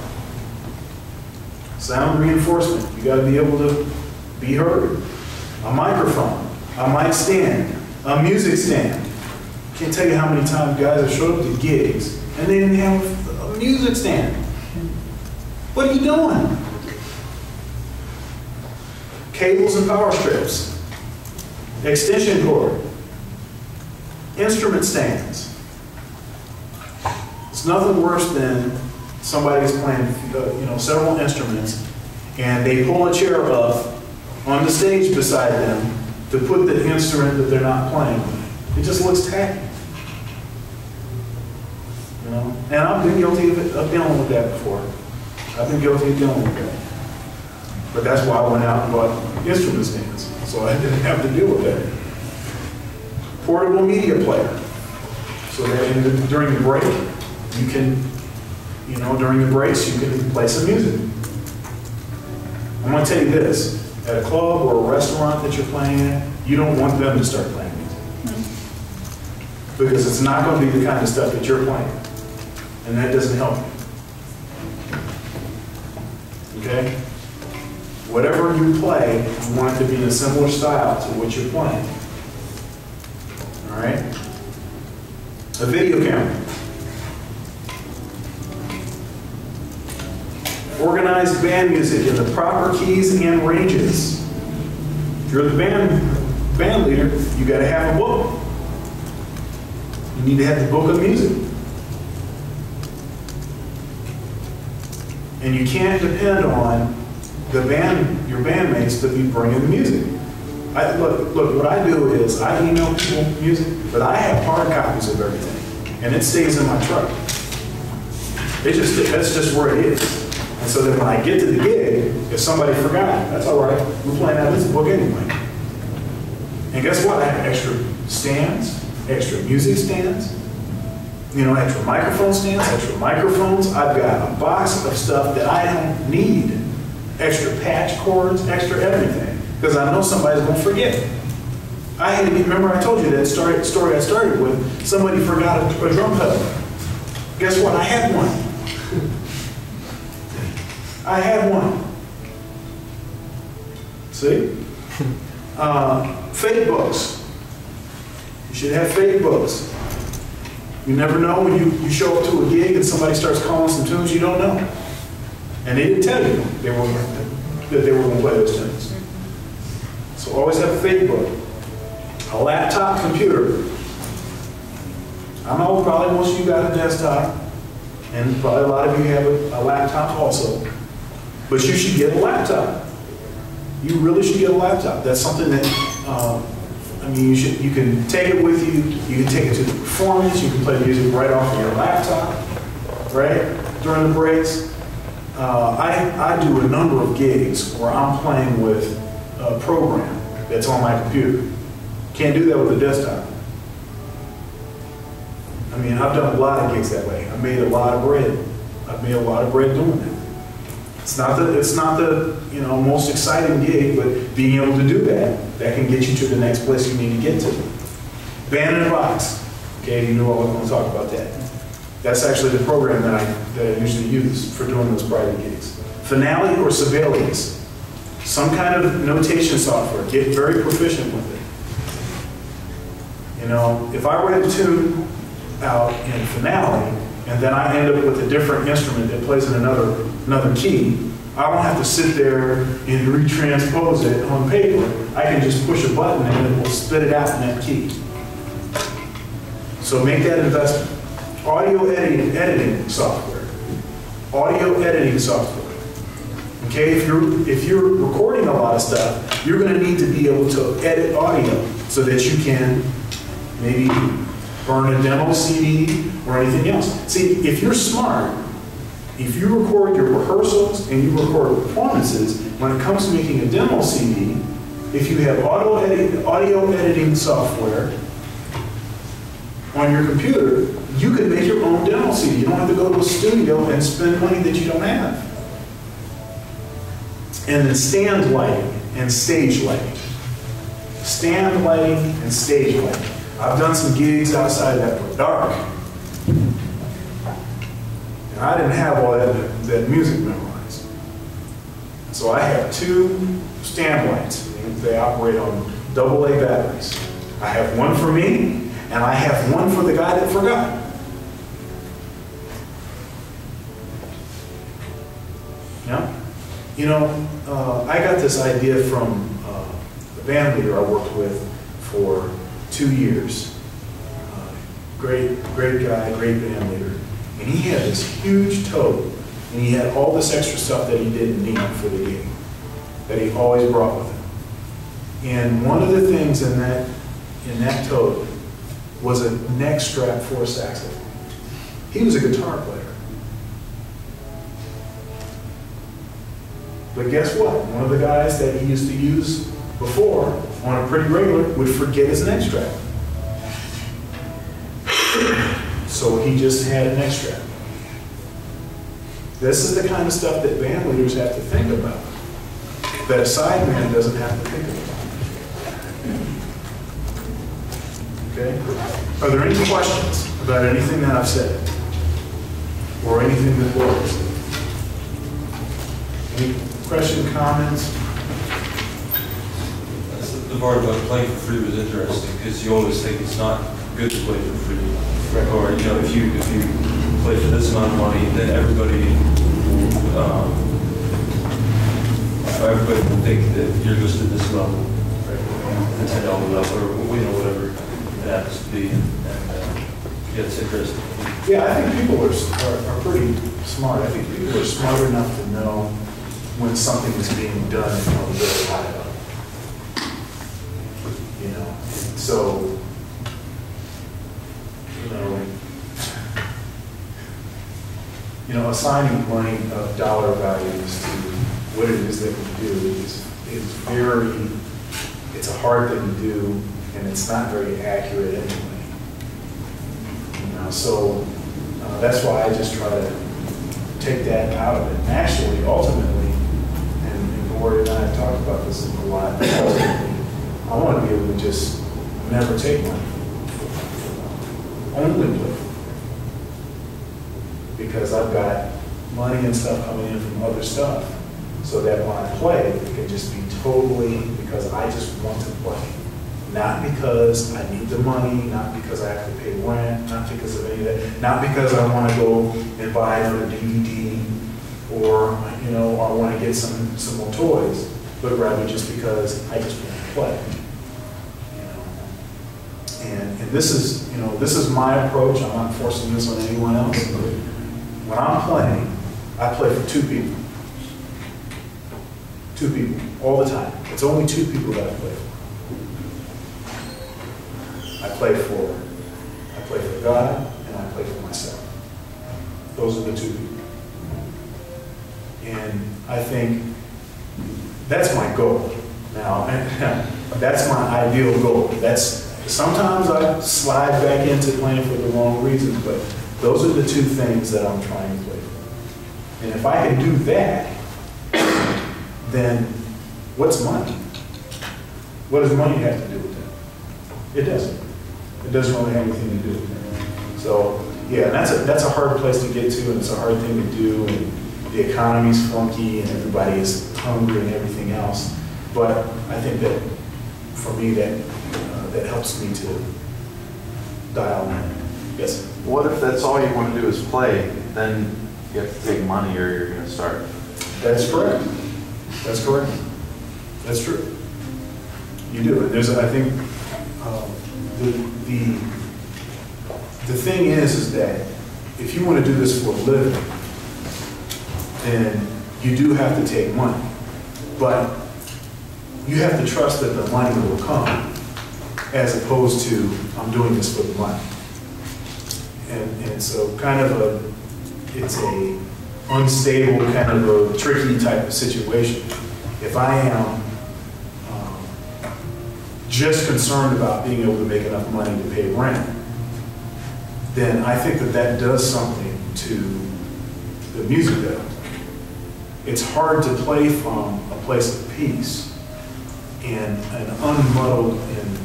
Sound reinforcement. You got to be able to be heard. A microphone, a mic stand, a music stand. Can't tell you how many times guys have showed up to gigs and they didn't have a music stand. What are you doing? Cables and power strips, extension cord, instrument stands. It's nothing worse than somebody's playing, several instruments, and they pull a chair up on the stage beside them to put the instrument that they're not playing with. It just looks tacky. You know? And I've been guilty of dealing with that before. I've been guilty of dealing with that. But that's why I went out and bought instrument stands, so I didn't have to deal with that. Portable media player. So that during the break, you can, during the breaks, you can play some music. I'm going to tell you this. At a club or a restaurant that you're playing at, you don't want them to start playing music. Because it's not going to be the kind of stuff that you're playing. And that doesn't help you. Okay? Whatever you play, you want it to be in a similar style to what you're playing. All right? A video camera. Organized band music in the proper keys and ranges. If you're the band leader, you got to have a book. You need to have the book of music. And you can't depend on your bandmates to be bringing the music. Look, what I do is I email people music, but I have hard copies of everything, and it stays in my truck. That's just where it is. And so then when I get to the gig, if somebody forgot, that's all right. We're playing out this book anyway. And guess what? I have extra stands, extra music stands. You know, extra microphone stands, extra microphones. I've got a box of stuff that I don't need. Extra patch cords, extra everything. Because I know somebody's going to forget. Remember I told you that story I started with, somebody forgot a drum pedal. Guess what? I had one. I had one. See? Fake books. You should have fake books. You never know when you show up to a gig and somebody starts calling some tunes you don't know. And they didn't tell you that they were going to play those tunes. So always have a fake book. A laptop computer. I know probably most of you got a desktop, and probably a lot of you have a laptop also. But you should get a laptop. You really should get a laptop. That's something that, I mean, you can take it with you. You can take it to the performance. You can play music right off of your laptop, right, during the breaks. I do a number of gigs where I'm playing with a program that's on my computer. Can't do that with a desktop. I mean, I've done a lot of gigs that way. I made a lot of bread. I've made a lot of bread doing that. It's not the most exciting gig, but being able to do that can get you to the next place you need to get to. Band in a box. Okay, you knew I was going to talk about that. That's actually the program that I usually use for doing those private gigs. Finale or Sibelius. Some kind of notation software. Get very proficient with it. You know, if I write a tune out in Finale, and then I end up with a different instrument that plays in another key, I won't have to sit there and retranspose it on paper. I can just push a button and it will spit it out in that key. So make that investment. Audio editing software. Audio editing software. Okay, if you're recording a lot of stuff, you're going to need to be able to edit audio so that you can maybe burn a demo CD or anything else. See, if you're smart, if you record your rehearsals and you record performances, when it comes to making a demo CD, if you have audio editing software on your computer, you can make your own demo CD. You don't have to go to a studio and spend money that you don't have. And then stand lighting and stage lighting. Stand lighting and stage lighting. I've done some gigs outside that were dark. And I didn't have all that music memorized. So I have 2 stand lights. They operate on AA batteries. I have one for me, and I have one for the guy that forgot. Yeah? You know, I got this idea from the Bandleader I worked with for 2 years. Great guy, great Bandleader. And he had this huge tote, and he had all this extra stuff that he didn't need for the gig, that he always brought with him. And one of the things in that tote was a neck strap for a saxophone. He was a guitar player. But guess what? One of the guys that he used to use before on a pretty regular would forget his neck strap. So he just had an neck strap. This is the kind of stuff that band leaders have to think about, that a sideman doesn't have to think about. Okay? Are there any questions about anything that I've said? Or anything that Lorii said? Any questions, comments? The part about playing for free was interesting because you always think it's not good to play for free. Right. Or, you know, if you play for this amount of money, then everybody will think that you're just at this level, right? The $10 level, or you know, whatever it happens to be. And yeah, it's interesting. Yeah, I think people are pretty smart. I think people are smart enough to know when something is being done and know very high about it. You know, so, assigning money of dollar values to what it is that we do is it's a hard thing to do, and it's not very accurate anyway. You know, So that's why I just try to take that out of it. And actually, ultimately, and Lorii and I have talked about this a lot, ultimately, I want to be able to just never take money. Only play. Because I've got money and stuff coming in from other stuff, so that when I play, it can just be totally because I just want to play. Not because I need the money, not because I have to pay rent, not because of any of that, not because I want to go and buy another DVD or, you know, I want to get some more toys, but rather just because I just want to play. You know? And this is, you know, this is my approach. I'm not forcing this on anyone else. When I'm playing, I play for 2 people. 2 people, all the time. It's only 2 people that I play for. I play for God and I play for myself. Those are the 2 people. And I think that's my goal. Now, that's my ideal goal. Sometimes I slide back into playing for the wrong reasons, but those are the 2 things that I'm trying to play for. And if I can do that, then what's money? What does money have to do with that? It doesn't. It doesn't really have anything to do with that. So, yeah, that's a hard place to get to, and it's a hard thing to do, and the economy's funky, and everybody is hungry and everything else. But I think that, for me, that helps me to dial in. Yes? What if that's all you want to do is play? Then you have to take money or you're going to start. That's correct. That's correct. That's true. You do. And there's, I think, the thing is that if you want to do this for a living, then you do have to take money. But you have to trust that the money will come, as opposed to, I'm doing this for the money. And so kind of it's a unstable, kind of a tricky type of situation. If I am just concerned about being able to make enough money to pay rent, then I think that does something to the music though. It's hard to play from a place of peace and unmuddled and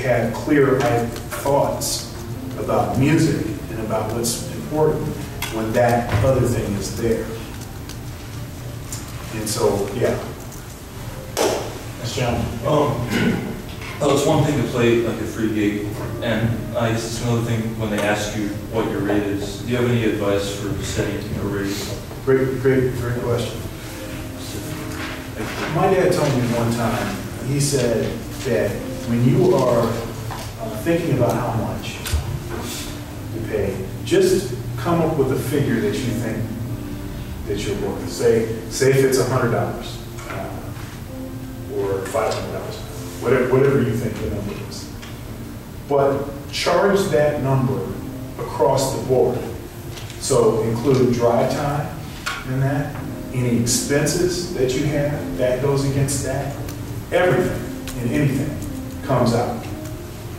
have clear-eyed thoughts about music and about what's important when that other thing is there. And so, yeah. That's challenging. It's one thing to play like a free gig, and I guess it's another thing when they ask you what your rate is. Do you have any advice for setting a rate? Great question. My dad told me one time, he said that when you are thinking about how much to pay, just come up with a figure that you think that you're worth. Say if it's $100 or $500, whatever you think the number is. But charge that number across the board. So include drive time in that, any expenses that you have, that goes against that. Everything and anything comes out.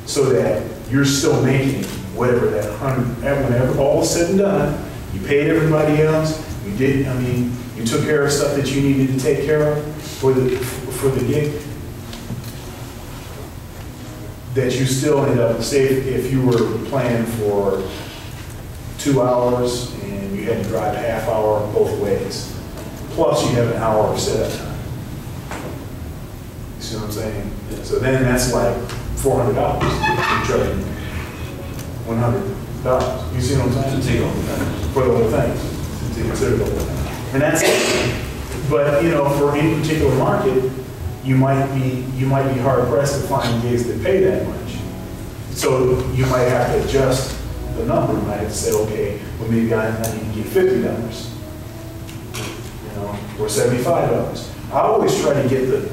So that you're still making whatever that 100, whenever all is said and done, you paid everybody else, you took care of stuff that you needed to take care of for the gig, that you still end up, say if you were playing for 2 hours and you had to drive a half hour both ways, plus you have an hour of setup time. You see what I'm saying? Yeah. So then that's like $400. You're charging $100. You see what I'm saying? To take all the things. For the whole thing. To consider the whole thing. And that's, but you know, for any particular market, you might be hard pressed to find gigs that pay that much. So you might have to adjust the number. You might have to say, okay, well maybe I need to get $50, you know, or $75. I always try to get the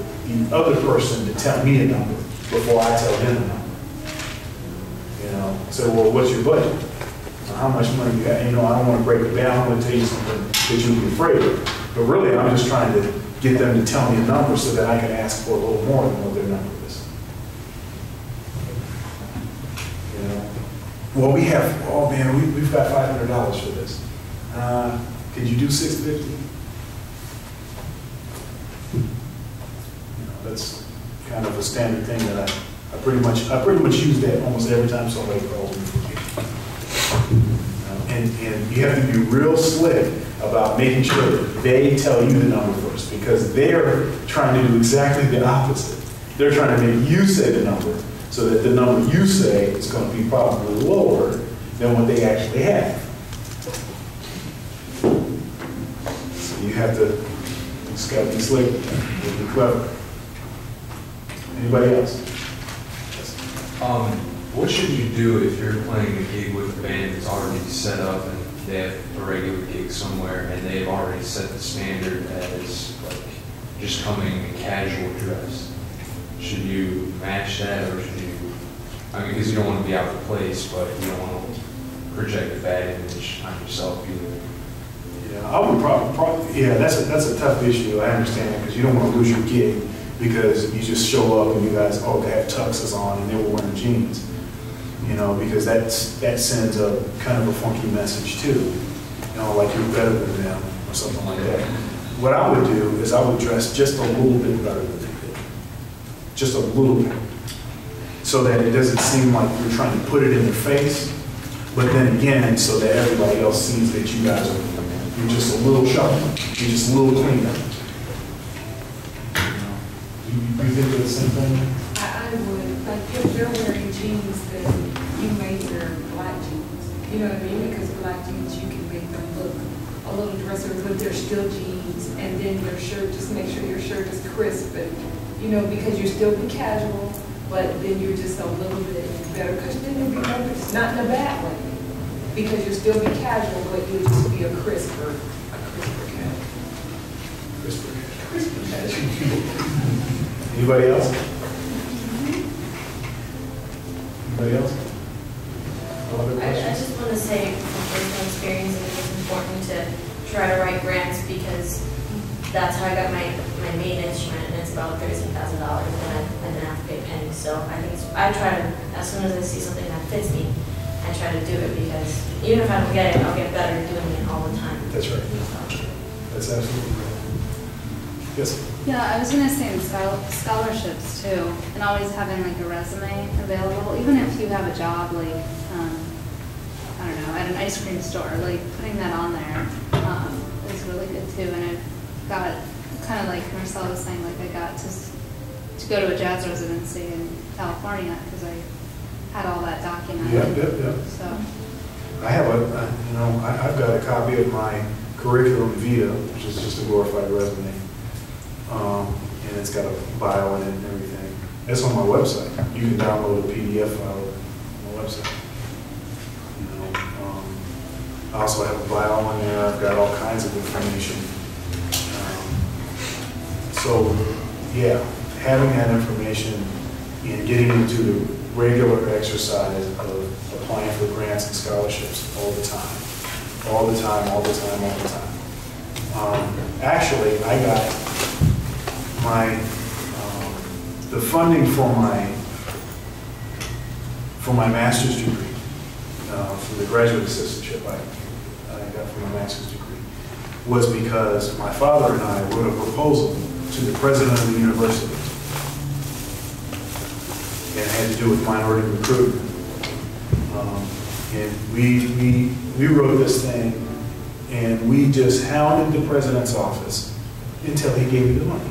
other person to tell me a number before I tell them a number. You know, so well, what's your budget? How much money you have? You know, I don't want to break it down. I'm going to tell you something that you'll be afraid of. But really, I'm just trying to get them to tell me a number so that I can ask for a little more than what their number is. You know, Well, we have, oh man, we've got $500 for this. Could you do $650? That's kind of a standard thing that I pretty much use that almost every time somebody calls me for me. And you have to be real slick about making sure that they tell you the number first, because they're trying to do exactly the opposite. They're trying to make you say the number so that the number you say is going to be probably lower than what they actually have. So you have to, you just got to be slick with that, be clever. Anybody else? What should you do if you're playing a gig with a band that's already set up and they have a regular gig somewhere and they've already set the standard as like just coming in casual dress? Should you match that, or should you, I mean, because you don't want to be out of place, but you don't want to project a bad image on yourself either. Yeah, I would probably yeah, that's a tough issue. I understand, because you don't want to lose your gig because you just show up and you guys all have tuxes on and they were wearing jeans. You know, because that sends a kind of a funky message too. You know, like you're better than them or something like that. What I would do is I would dress just a little bit better than they did. Just a little bit. So that it doesn't seem like you're trying to put it in their face, but then again, so that everybody else sees that you guys are, you're just a little sharper, you're just a little cleaner. You think of the same thing? I would, like if they're wearing jeans, then you make their black jeans. You know what I mean? Because black jeans, you can make them look a little dressier, but they're still jeans. And then your shirt, just make sure your shirt is crisp, and you know, because you still be casual, but then you're just a little bit better. Because then you'll be noticed, not in a bad way, because you'll still be casual, but you'll just be a crisper casual. Crisper casual. Anybody else? Anybody else? I just want to say from personal experience, I think it's important to try to write grants, because that's how I got my main instrument, and it's about $13,000, and I didn't have to pay pennies. So I think I try to, as soon as I see something that fits me, I try to do it, because even if I don't get it, I'll get better doing it all the time. That's right. That's absolutely right. Yes? Yeah, I was going to say in scholarships too, and always having like a resume available, even if you have a job like, I don't know, at an ice cream store, like putting that on there is really good too. And I've got, kind of like Marcel was saying, like I got to go to a jazz residency in California because I had all that documented. Yep. So I have I've got a copy of my curriculum vitae, which is just a glorified resume. And it's got a bio in it and everything. It's on my website. You can download a PDF file on my website. You know, I also have a bio on there. I've got all kinds of information. So, yeah, having that information and getting into the regular exercise of applying for grants and scholarships all the time. Actually, I got the funding for my master's degree, for the graduate assistantship I got from my master's degree, was because my father and I wrote a proposal to the president of the university, and it had to do with minority recruitment. And we wrote this thing, and we just hounded the president's office until he gave me the money.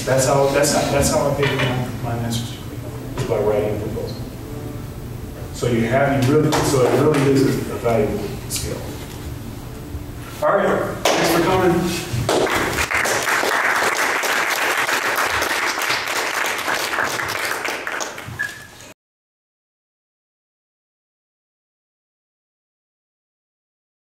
That's how I paid for my master's degree, is by writing a proposal. So it really is a valuable skill. All right, thanks for coming.